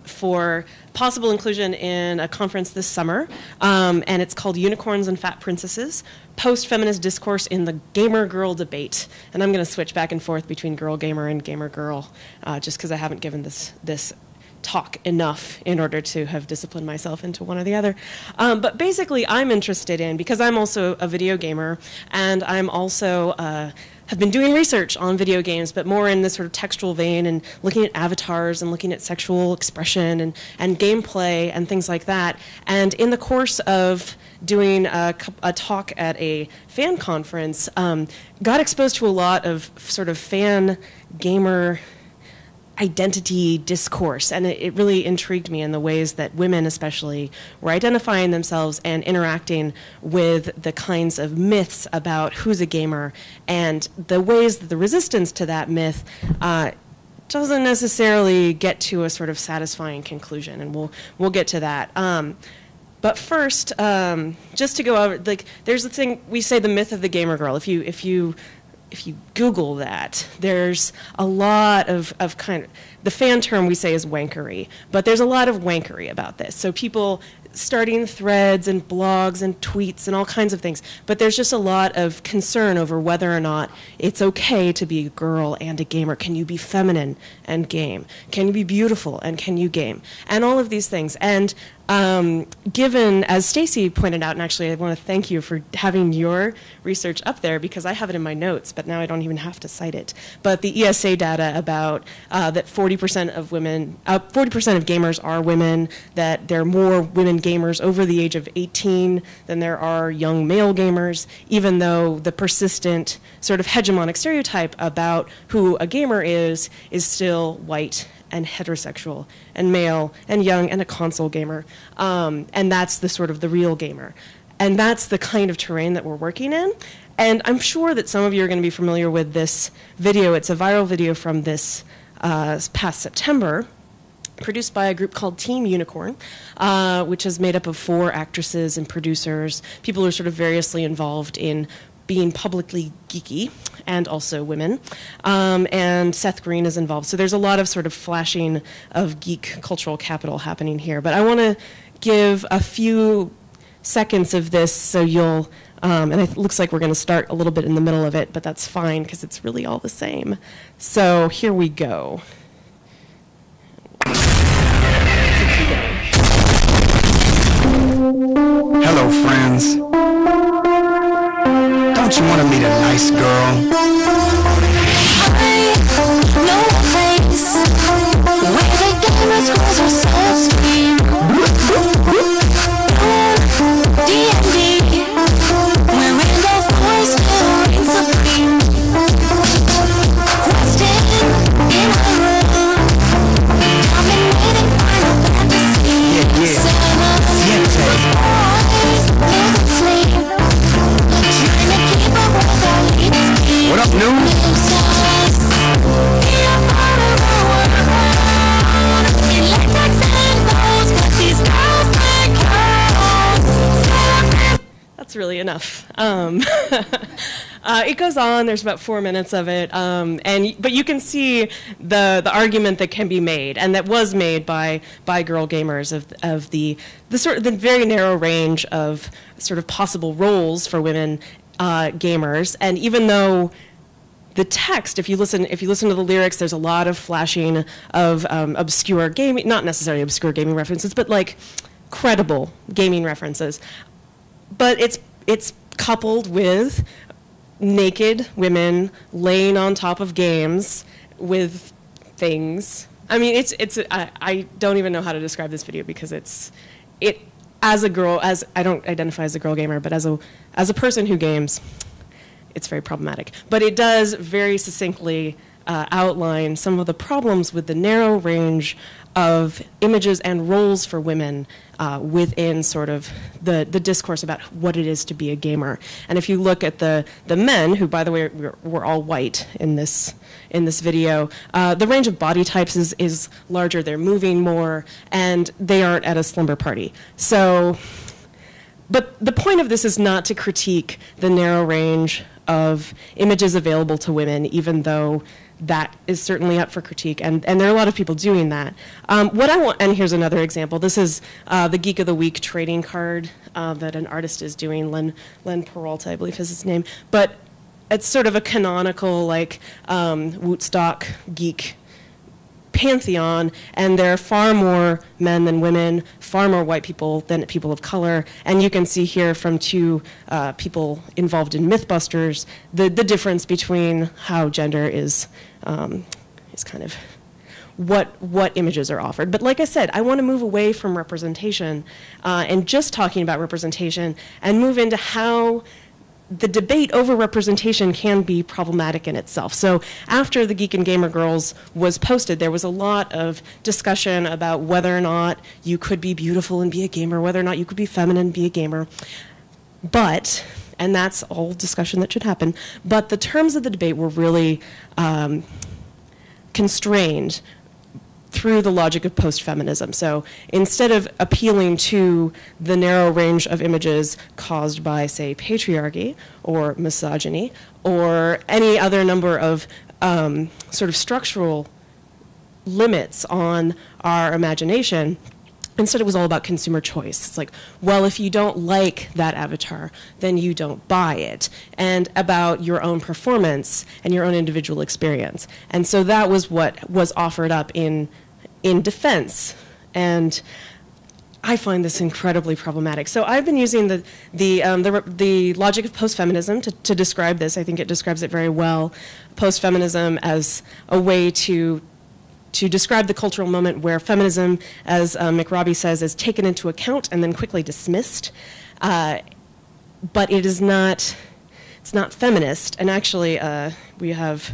for possible inclusion in a conference this summer, and it's called Unicorns and Fat Princesses, Post-Feminist Discourse in the Gamer-Girl Debate. And I'm going to switch back and forth between girl gamer and gamer girl, just because I haven't given this talk enough in order to have disciplined myself into one or the other. But basically, I'm interested in, because I'm also a video gamer, and I'm also have been doing research on video games, but more in this sort of textual vein and looking at avatars and looking at sexual expression and gameplay and things like that. And in the course of doing a talk at a fan conference, got exposed to a lot of sort of fan gamer identity discourse, and it really intrigued me in the ways that women especially were identifying themselves and interacting with the kinds of myths about who's a gamer and the ways that the resistance to that myth doesn't necessarily get to a sort of satisfying conclusion, and we'll get to that. But first, just to go over, like, there's the thing we say, the myth of the gamer girl. If you Google that, there's a lot of kind of, the fan term we say is wankery, but there's a lot of wankery about this. So people starting threads and blogs and tweets and all kinds of things, but there's just a lot of concern over whether or not it's okay to be a girl and a gamer. Can you be feminine and game? Can you be beautiful and can you game? And all of these things. And given, as Staci pointed out, and actually I want to thank you for having your research up there because I have it in my notes, but now I don't even have to cite it. But the ESA data about that 40% of women, 40% of gamers are women, that there are more women gamers over the age of 18 than there are young male gamers, even though the persistent sort of hegemonic stereotype about who a gamer is still white and heterosexual and male and young and a console gamer. And that's the sort of the real gamer. And that's the kind of terrain that we're working in. And I'm sure that some of you are going to be familiar with this video. It's a viral video from this past September, produced by a group called Team Unicorn, which is made up of 4 actresses and producers, people who are sort of variously involved in being publicly geeky, and also women. And Seth Green is involved. So there's a lot of sort of flashing of geek cultural capital happening here. But I want to give a few seconds of this so you'll, and it looks like we're going to start a little bit in the middle of it, but that's fine because it's really all the same. So here we go. Hello, friends. Don't you want to meet a nice girl? I know a place where the gamers girls are so sweet. D&D, where Randolph Force still reigns supreme. Questing in a room, dominating Final Fantasy. Boys losing sleep. What up, new? That's really enough. It goes on. There's about 4 minutes of it, but you can see the argument that can be made, and that was made by girl gamers of the sort of the very narrow range of sort of possible roles for women gamers. And even though the text, if you listen to the lyrics, there's a lot of flashing of obscure gaming, not necessarily obscure gaming references, but like credible gaming references. But it's coupled with naked women laying on top of games with things. I mean, I don't even know how to describe this video because as a girl, as I don't identify as a girl gamer, but as a person who games, it's very problematic. But it does very succinctly outline some of the problems with the narrow range of images and roles for women within sort of the discourse about what it is to be a gamer. And if you look at the men, who, by the way, were all white in this video, the range of body types is larger. They're moving more, and they aren't at a slumber party. So, but the point of this is not to critique the narrow range of images available to women, even though that is certainly up for critique, and there are a lot of people doing that. What I want, and here's another example. This is the Geek of the Week trading card that an artist is doing, Len Peralta, I believe is his name. But it's sort of a canonical, like, Woodstock geek pantheon, and there are far more men than women, far more white people than people of color, and you can see here from two people involved in Mythbusters the difference between how gender is kind of what images are offered. But like I said, I want to move away from representation and just talking about representation and move into how the debate over representation can be problematic in itself. So after the Geek and Gamer Girls was posted, there was a lot of discussion about whether or not you could be beautiful and be a gamer, whether or not you could be feminine and be a gamer. But, and that's all discussion that should happen, but the terms of the debate were really constrained through the logic of post-feminism. So instead of appealing to the narrow range of images caused by, say, patriarchy or misogyny or any other number of sort of structural limits on our imagination, instead it was all about consumer choice. It's like, well, if you don't like that avatar, then you don't buy it, and about your own performance and your own individual experience. And so that was what was offered up in defense. And I find this incredibly problematic. So I've been using the logic of post-feminism to describe this. I think it describes it very well. Post-feminism as a way to describe the cultural moment where feminism, as McRobbie says, is taken into account and then quickly dismissed. But it is not, it's not feminist. And actually, we have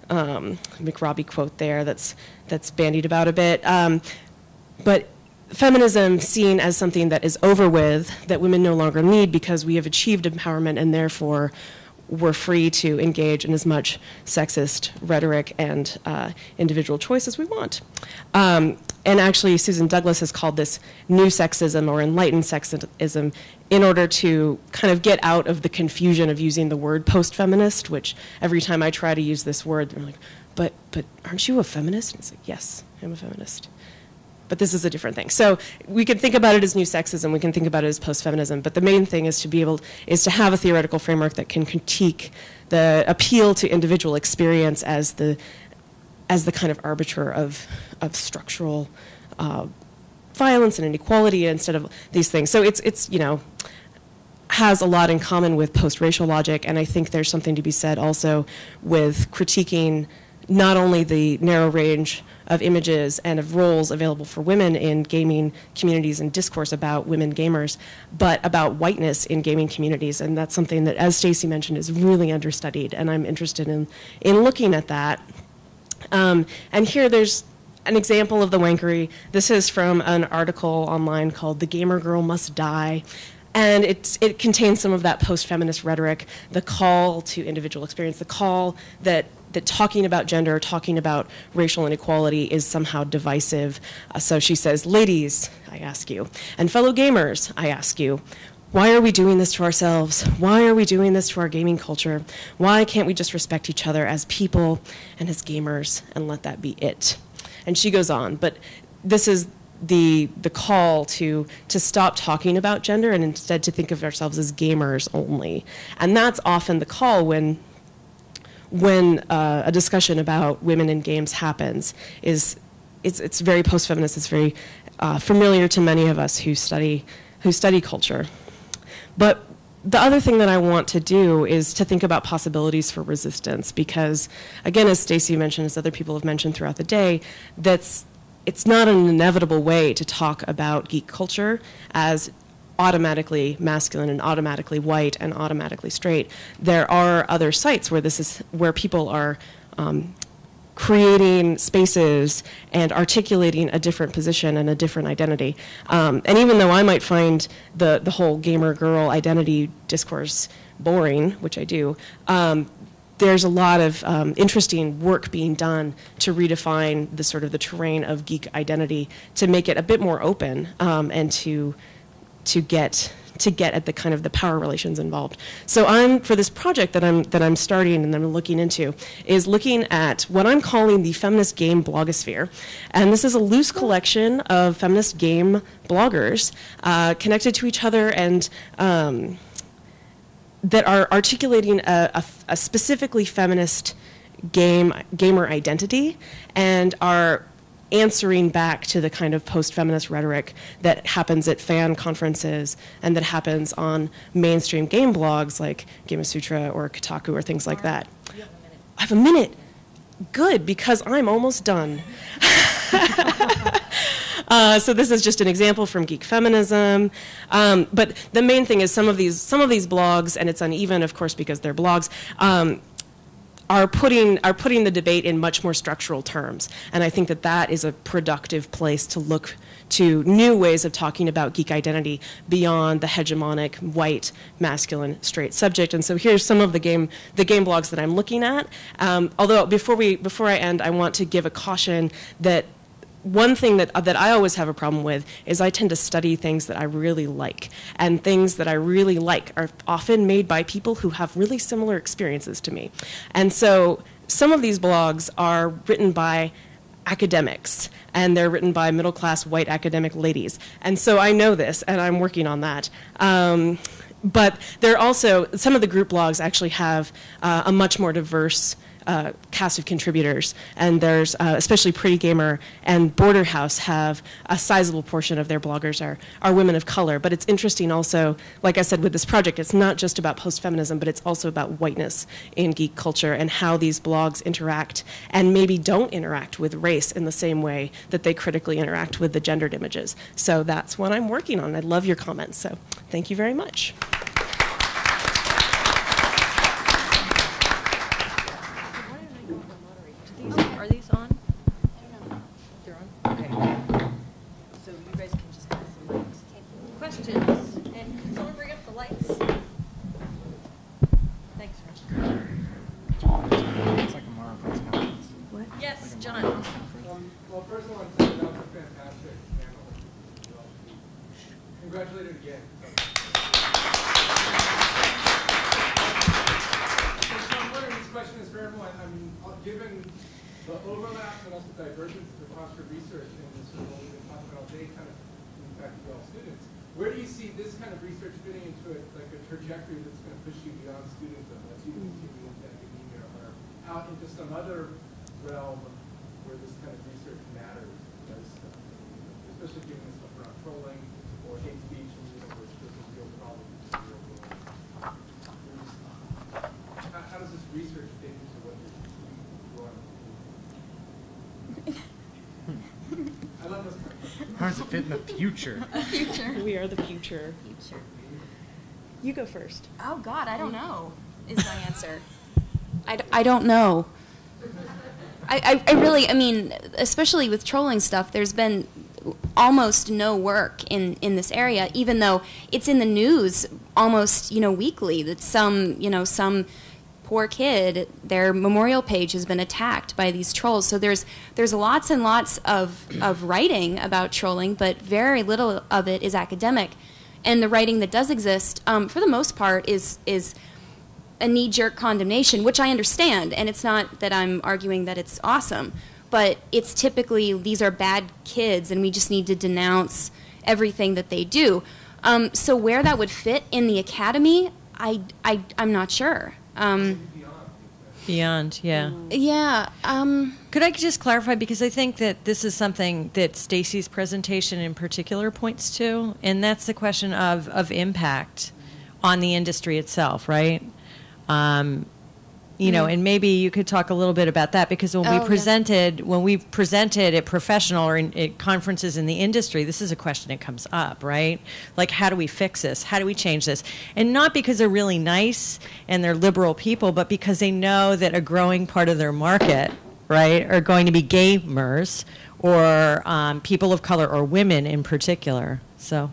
McRobbie quote there that's bandied about a bit. But feminism seen as something that is over with, that women no longer need because we have achieved empowerment and therefore we're free to engage in as much sexist rhetoric and individual choice as we want. And actually, Susan Douglas has called this new sexism or enlightened sexism in order to kind of get out of the confusion of using the word post-feminist, which every time I try to use this word, they're like, but aren't you a feminist? And it's like, yes, I'm a feminist. But this is a different thing. So we can think about it as new sexism, we can think about it as post-feminism, but the main thing is to have a theoretical framework that can critique the appeal to individual experience as the kind of arbiter of structural violence and inequality instead of these things. So it's you know, has a lot in common with post-racial logic, and I think there's something to be said also with critiquing not only the narrow range of images and of roles available for women in gaming communities and discourse about women gamers, but about whiteness in gaming communities. And that's something that, as Staci mentioned, is really understudied, and I'm interested in looking at that. And here there's an example of the wankery. This is from an article online called "The Gamer Girl Must Die." And it contains some of that post-feminist rhetoric, the call to individual experience, the call that talking about gender, talking about racial inequality is somehow divisive. So she says, ladies, I ask you, and fellow gamers, I ask you, why are we doing this to ourselves? Why are we doing this to our gaming culture? Why can't we just respect each other as people and as gamers and let that be it? And she goes on, but this is the call to stop talking about gender and instead to think of ourselves as gamers only. And that's often the call when a discussion about women in games happens. It's very post-feminist. It's very familiar to many of us who study culture. But the other thing that I want to do is to think about possibilities for resistance, because, again, as Staci mentioned, as other people have mentioned throughout the day, it's not an inevitable way to talk about geek culture as automatically masculine and automatically white and automatically straight. There are other sites where people are creating spaces and articulating a different position and a different identity. And even though I might find the whole gamer girl identity discourse boring, which I do, there's a lot of interesting work being done to redefine the sort of the terrain of geek identity to make it a bit more open and to get at the kind of the power relations involved. So for this project that I'm starting and I'm looking into is looking at what I'm calling the feminist game blogosphere. And this is a loose collection of feminist game bloggers connected to each other and that are articulating a specifically feminist gamer identity and are answering back to the kind of post-feminist rhetoric that happens at fan conferences and that happens on mainstream game blogs like Game Sutra or Kotaku or things like that. I have a minute. Good, because I'm almost done. So this is just an example from Geek Feminism. But the main thing is some of these blogs, and it's uneven, of course, because they're blogs, are putting the debate in much more structural terms. And I think that is a productive place to look to new ways of talking about geek identity beyond the hegemonic, white, masculine, straight subject. And so here's some of the game blogs that I'm looking at. Although before I end, I want to give a caution that one thing that I always have a problem with is I tend to study things that I really like. And things that I really like are often made by people who have really similar experiences to me. And so some of these blogs are written by academics, and they're written by middle-class white academic ladies. And so I know this, and I'm working on that. But there are also, some of the group blogs actually have a much more diverse cast of contributors, and there's especially Pretty Gamer and Border House have a sizable portion of their bloggers are women of color. But it's interesting also, like I said, with this project, it's not just about post-feminism, but it's also about whiteness in geek culture and how these blogs interact and maybe don't interact with race in the same way that they critically interact with the gendered images. So that's what I'm working on. I'd love your comments. So thank you very much. Are these on? They're on? Okay. So you guys can just pass the mics. Questions? And can someone bring up the lights? Thanks, Rich. It's like a Mara press conference. What? Yes, John. Well, first I want to say that was a fantastic panel. Congratulate it again. So I'm wondering, this question is for everyone. I mean, given the overlaps and also divergence of the cost of research in this sort of what we've been talking about all day, kind of, in fact, for all students, where do you see this kind of research fitting into it, like a trajectory that's going to push you beyond studenthood, as you continue into academia, or out into some other realm where this kind of research matters, because, especially given the stuff around trolling or hate speech, and which is a real problem in the real world. How does this research fit into what you're going to do? I love those questions. How does it fit in the future? We are the future. You go first. Oh, God, I don't know, is my answer. I don't know. I really, I mean, especially with trolling stuff, there's been almost no work in this area, even though it's in the news almost, weekly that some poor kid, their memorial page has been attacked by these trolls. So there's lots and lots of writing about trolling, but very little of it is academic. And the writing that does exist, for the most part, is a knee-jerk condemnation, which I understand, and it's not that I'm arguing that it's awesome, but it's typically these are bad kids, and we just need to denounce everything that they do. So where that would fit in the academy, I'm not sure. Beyond, yeah. Yeah. Could I just clarify, because I think that this is something that Staci's presentation in particular points to, and that's the question of impact on the industry itself, right? You know, and maybe you could talk a little bit about that, because when we presented at professional or at conferences in the industry, this is a question that comes up, right? Like, how do we fix this? How do we change this? And not because they're really nice and they're liberal people, but because they know that a growing part of their market, right, are going to be gamers or people of color or women in particular. So.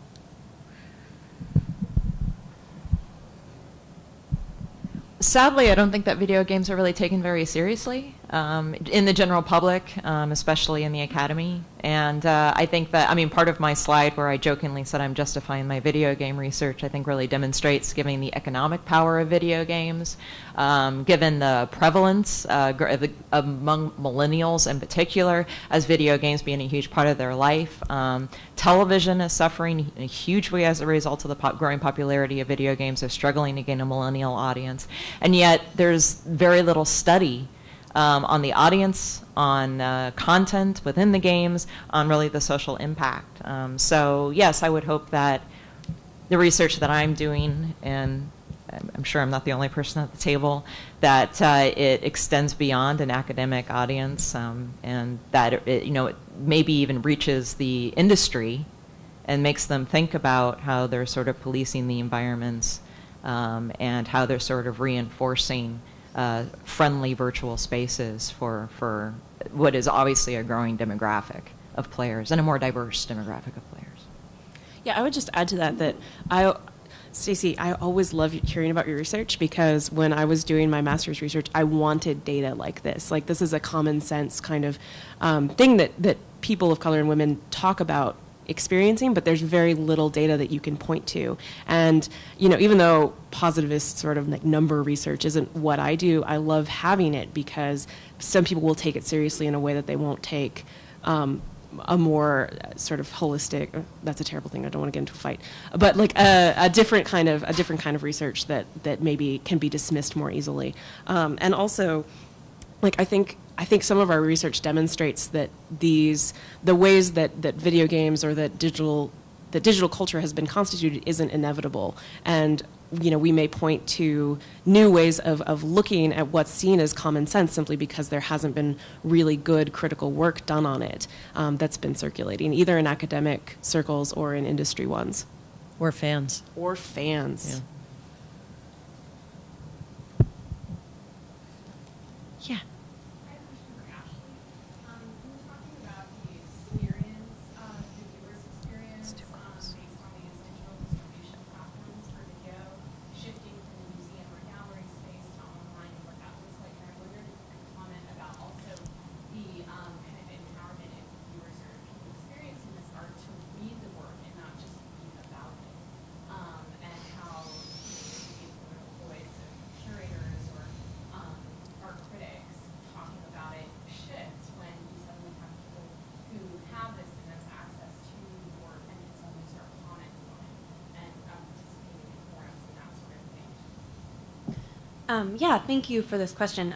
Sadly, I don't think that video games are really taken very seriously in the general public, especially in the academy. And I think that, I mean, part of my slide where I jokingly said I'm justifying my video game research, I think really demonstrates given the economic power of video games, given the prevalence among millennials in particular, as video games being a huge part of their life. Television is suffering in a huge way as a result of the growing popularity of video games. They're struggling to gain a millennial audience. And yet there's very little study on the audience, on content within the games, on really the social impact. So yes, I would hope that the research that I'm doing, and I'm sure I'm not the only person at the table, that it extends beyond an academic audience, and that it maybe even reaches the industry and makes them think about how they're sort of policing the environments and how they're sort of reinforcing friendly virtual spaces for what is obviously a growing demographic of players and a more diverse demographic of players. Yeah, I would just add to that Staci, I always love hearing about your research, because when I was doing my master's research, I wanted data like this. Like, this is a common sense kind of thing that people of color and women talk about experiencing, but there's very little data that you can point to. And, even though positivist sort of like number research isn't what I do, I love having it, because some people will take it seriously in a way that they won't take a more sort of holistic, that's a terrible thing, I don't want to get into a fight, but like a different kind of research that maybe can be dismissed more easily. And also, like, I think some of our research demonstrates that the ways that video games or that digital culture has been constituted isn't inevitable. And we may point to new ways of looking at what's seen as common sense simply because there hasn't been really good critical work done on it that's been circulating, either in academic circles or in industry ones. Or fans. Or fans. Yeah. Yeah. Yeah, thank you for this question.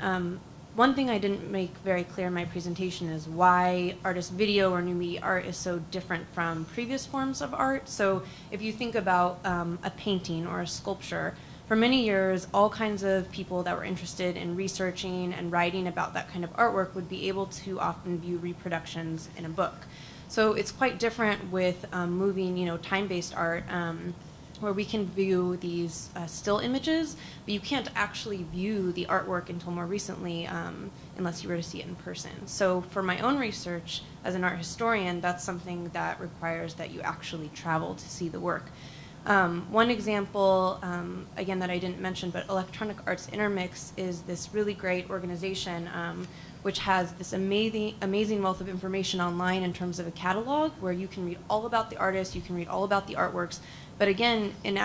One thing I didn't make very clear in my presentation is why artist video or new media art is so different from previous forms of art. So if you think about a painting or a sculpture, for many years, all kinds of people that were interested in researching and writing about that kind of artwork would be able to often view reproductions in a book. So it's quite different with moving, time-based art, where we can view these still images, but you can't actually view the artwork until more recently unless you were to see it in person. So for my own research as an art historian, that's something that requires that you actually travel to see the work. One example, again, that I didn't mention, but Electronic Arts Intermix is this really great organization which has this amazing wealth of information online in terms of a catalog where you can read all about the artists, you can read all about the artworks. But again, in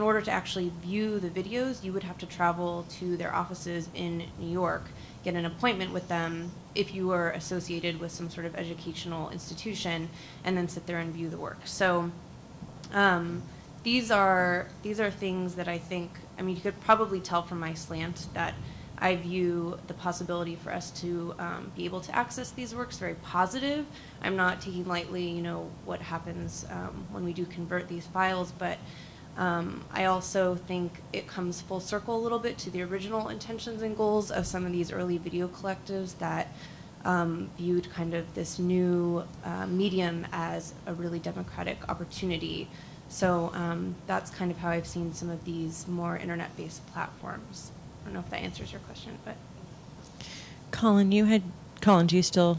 order to actually view the videos, you would have to travel to their offices in New York, get an appointment with them if you were associated with some sort of educational institution, and then sit there and view the work. So these are things that I think, you could probably tell from my slant that I view the possibility for us to be able to access these works very positive. I'm not taking lightly, what happens when we do convert these files, but I also think it comes full circle a little bit to the original intentions and goals of some of these early video collectives that viewed kind of this new medium as a really democratic opportunity. So that's kind of how I've seen some of these more internet-based platforms. I don't know if that answers your question, but. Colin, do you still?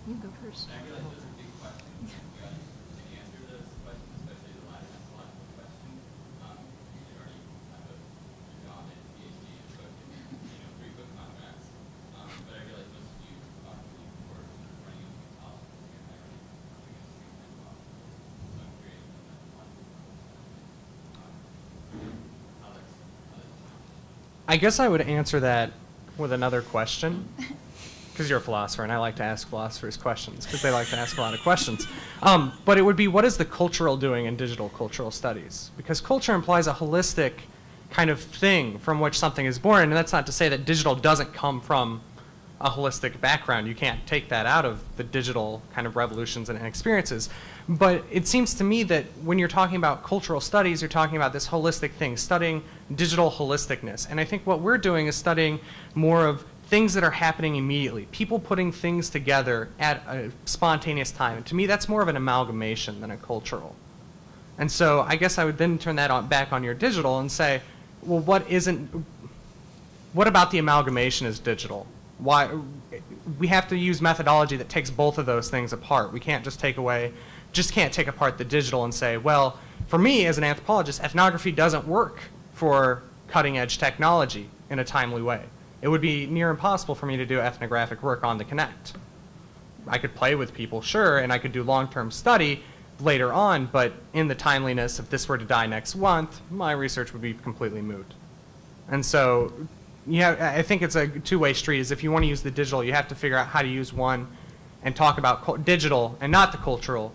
You go first. I realize those are big questions. You guys can answer those questions, especially the latter question. You already have a job and PhD and spoken, 3 book contracts. But I realize most of you probably were running into policy and hiring as well. So I'm curious about that. I guess I would answer that with another question. Because you're a philosopher, and I like to ask philosophers questions, because they like to ask a lot of questions. But it would be, what is the cultural doing in digital cultural studies? Because culture implies a holistic kind of thing from which something is born, and that's not to say that digital doesn't come from a holistic background. You can't take that out of the digital kind of revolutions and experiences. But it seems to me that when you're talking about cultural studies, you're talking about this holistic thing, studying digital holisticness. And I think what we're doing is studying more of things that are happening immediately, people putting things together at a spontaneous time. And to me, that's more of an amalgamation than a cultural. And so I guess I would then turn that back on your digital and say, well, what about the amalgamation is digital? Why? We have to use methodology that takes both of those things apart. We can't just can't take apart the digital and say, well, for me as an anthropologist, ethnography doesn't work for cutting edge technology in a timely way. It would be near impossible for me to do ethnographic work on the Kinect. I could play with people, sure, and I could do long-term study later on, but in the timeliness, if this were to die next month, my research would be completely moot. And so I think it's a two-way street. Is if you want to use the digital, you have to figure out how to use one and talk about digital and not the cultural,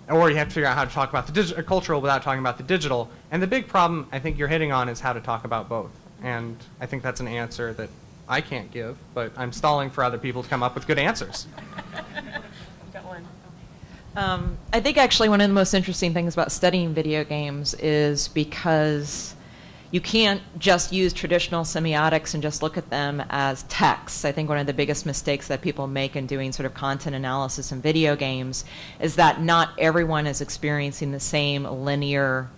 or you have to figure out how to talk about the cultural without talking about the digital. And the big problem I think you're hitting on is how to talk about both. And I think that's an answer that I can't give, but I'm stalling for other people to come up with good answers. Got one. I think actually one of the most interesting things about studying video games is because you can't just use traditional semiotics and just look at them as texts. I think one of the biggest mistakes that people make in doing sort of content analysis in video games is that not everyone is experiencing the same linear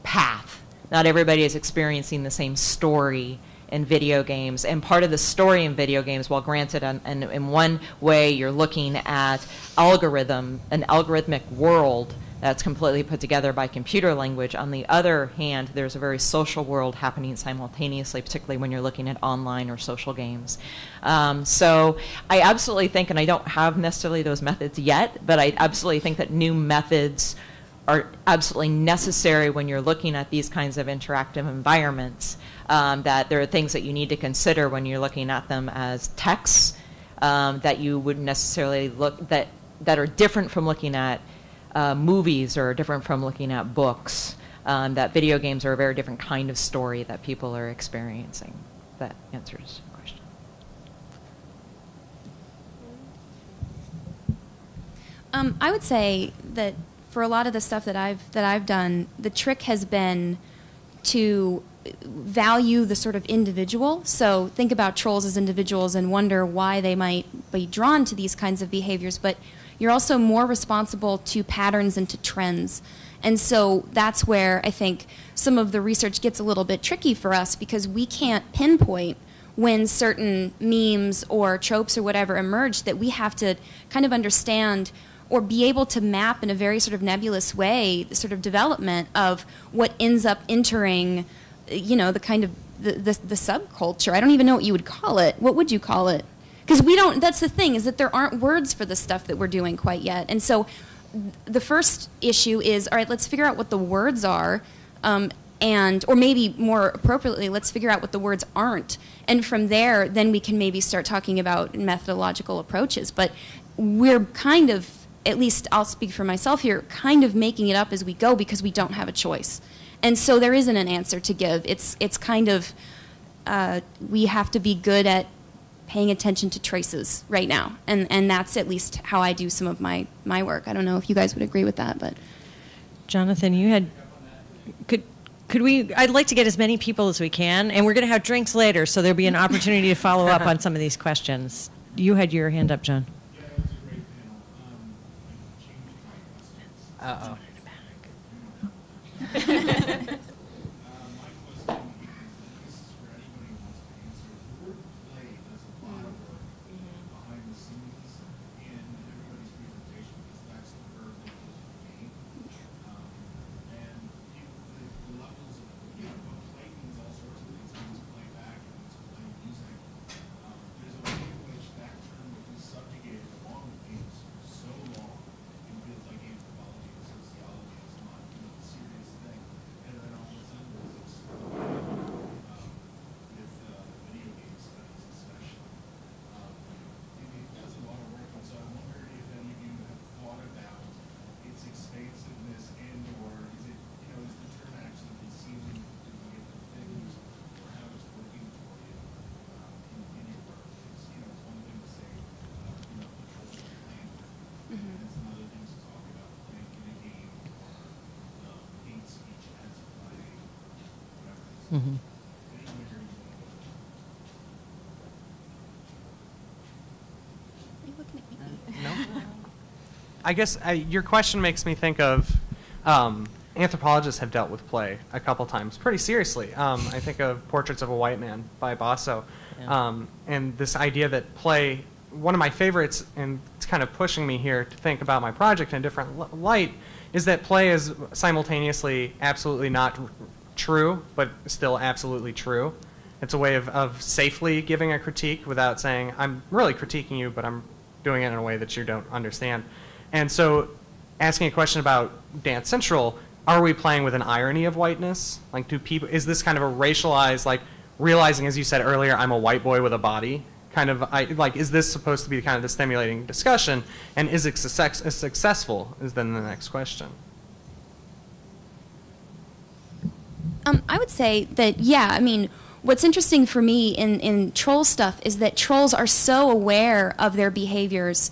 path. Not everybody is experiencing the same story in video games. And part of the story in video games, while granted in one way you're looking at an algorithmic world that's completely put together by computer language, on the other hand, there's a very social world happening simultaneously, particularly when you're looking at online or social games. So I absolutely think, and I don't have necessarily those methods yet, but I absolutely think that new methods are absolutely necessary when you're looking at these kinds of interactive environments, that there are things that you need to consider when you're looking at them as texts that you wouldn't necessarily that are different from looking at movies are different from looking at books, that video games are a very different kind of story that people are experiencing. That answers the question. I would say that for a lot of the stuff that I've done, the trick has been to value the sort of individual. So think about trolls as individuals and wonder why they might be drawn to these kinds of behaviors, but you're also more responsible to patterns and to trends. And so that's where I think some of the research gets a little bit tricky for us, because we can't pinpoint when certain memes or tropes or whatever emerge, that we have to kind of understand or be able to map in a very sort of nebulous way the sort of development of what ends up entering, you know, the kind of the subculture. I don't even know what you would call it. What would you call it? Because we don't, that's the thing, is that there aren't words for the stuff that we're doing quite yet. And so the first issue is, all right, let's figure out what the words are, or maybe more appropriately, let's figure out what the words aren't. And from there, then we can maybe start talking about methodological approaches. But we're kind of, at least I'll speak for myself here, kind of making it up as we go because we don't have a choice. And so there isn't an answer to give. It's kind of, we have to be good at paying attention to traces right now. And that's at least how I do some of my work. I don't know if you guys would agree with that, but. Jonathan, you had, could we, I'd like to get as many people as we can, and we're going to have drinks later, so there'll be an opportunity to follow up on some of these questions. You had your hand up, John. Uh-oh. Mm-hmm. No? I guess your question makes me think of anthropologists have dealt with play a couple times pretty seriously. I think of Portraits of a White Man by Basso. Yeah. And this idea that play, one of my favorites, and it's kind of pushing me here to think about my project in a different light, is that play is simultaneously absolutely not true, but still absolutely true. It's a way of safely giving a critique without saying, I'm really critiquing you, but I'm doing it in a way that you don't understand. And so asking a question about Dance Central, are we playing with an irony of whiteness? Like, do people, is this kind of a racialized, like, realizing, as you said earlier, I'm a white boy with a body? Kind of, like, is this supposed to be kind of the stimulating discussion? And is it successful, is then the next question. I would say that, yeah, I mean, what's interesting for me in troll stuff is that trolls are so aware of their behaviors.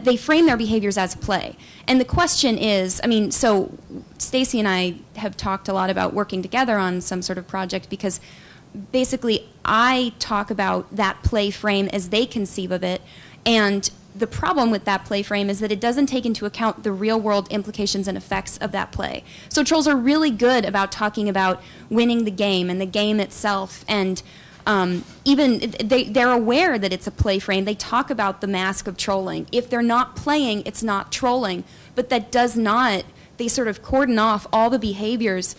They frame their behaviors as play. And the question is, I mean, so Staci and I have talked a lot about working together on some sort of project because basically I talk about that play frame as they conceive of it. And the problem with that play frame is that it doesn't take into account the real-world implications and effects of that play. So trolls are really good about talking about winning the game and the game itself, and even they're aware that it's a play frame. They talk about the mask of trolling. If they're not playing, it's not trolling, but that does not, they sort of cordon off all the behaviors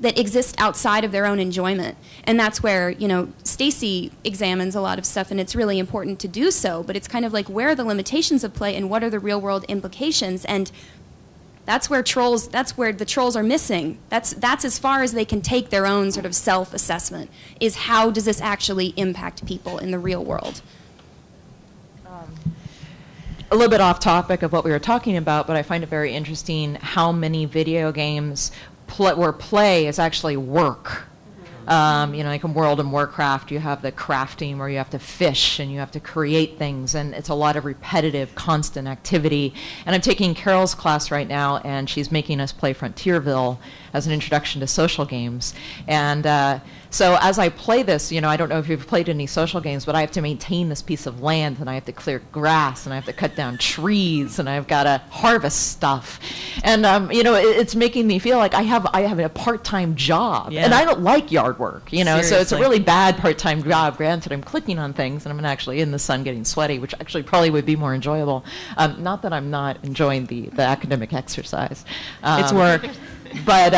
that exist outside of their own enjoyment. And that's where, you know, Staci examines a lot of stuff, and it's really important to do so, but it's kind of like, where are the limitations of play and what are the real-world implications? And that's where the trolls are missing. That's as far as they can take their own sort of self-assessment, is how does this actually impact people in the real world? a little bit off topic of what we were talking about, but I find it very interesting how many video games where play is actually work. Like in World of Warcraft, you have the crafting where you have to fish and you have to create things, and it's a lot of repetitive, constant activity. And I'm taking Carol's class right now, and she's making us play Frontierville as an introduction to social games. And so as I play this, I don't know if you've played any social games, but I have to maintain this piece of land, and I have to clear grass, and I have to cut down trees, and I've got to harvest stuff. And it's making me feel like I have a part-time job, and I don't like yard work, so it's a really bad part-time job. Granted, I'm clicking on things, and I'm actually in the sun getting sweaty, which actually probably would be more enjoyable. Not that I'm not enjoying the academic exercise. It's work. But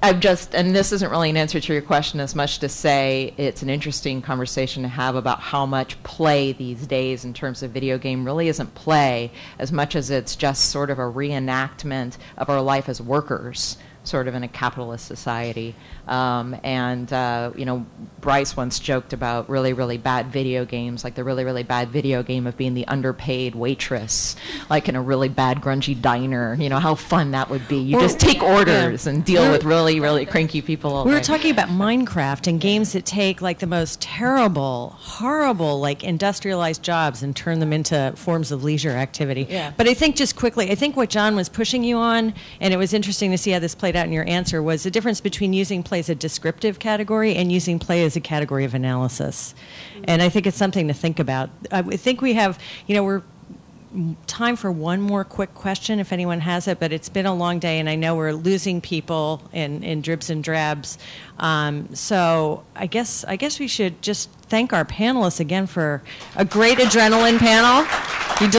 I've just, and this isn't really an answer to your question as much to say it's an interesting conversation to have about how much play these days in terms of video game really isn't play as much as it's just sort of a reenactment of our life as workers, sort of in a capitalist society. Bryce once joked about really, really bad video games, like the really, really bad video game of being the underpaid waitress, like in a really bad grungy diner. How fun that would be. You just take orders and deal with really, really cranky people all We day. were talking about Minecraft and games that take like the most terrible, horrible, like industrialized jobs and turn them into forms of leisure activity. Yeah. But I think just quickly, I think what John was pushing you on, and it was interesting to see how this played out in your answer, was the difference between using play as a descriptive category and using play as a category of analysis. And I think it's something to think about. I think we have, we're time for one more quick question if anyone has it, but it's been a long day and I know we're losing people in dribs and drabs. So I guess we should just thank our panelists again for a great adrenaline panel. You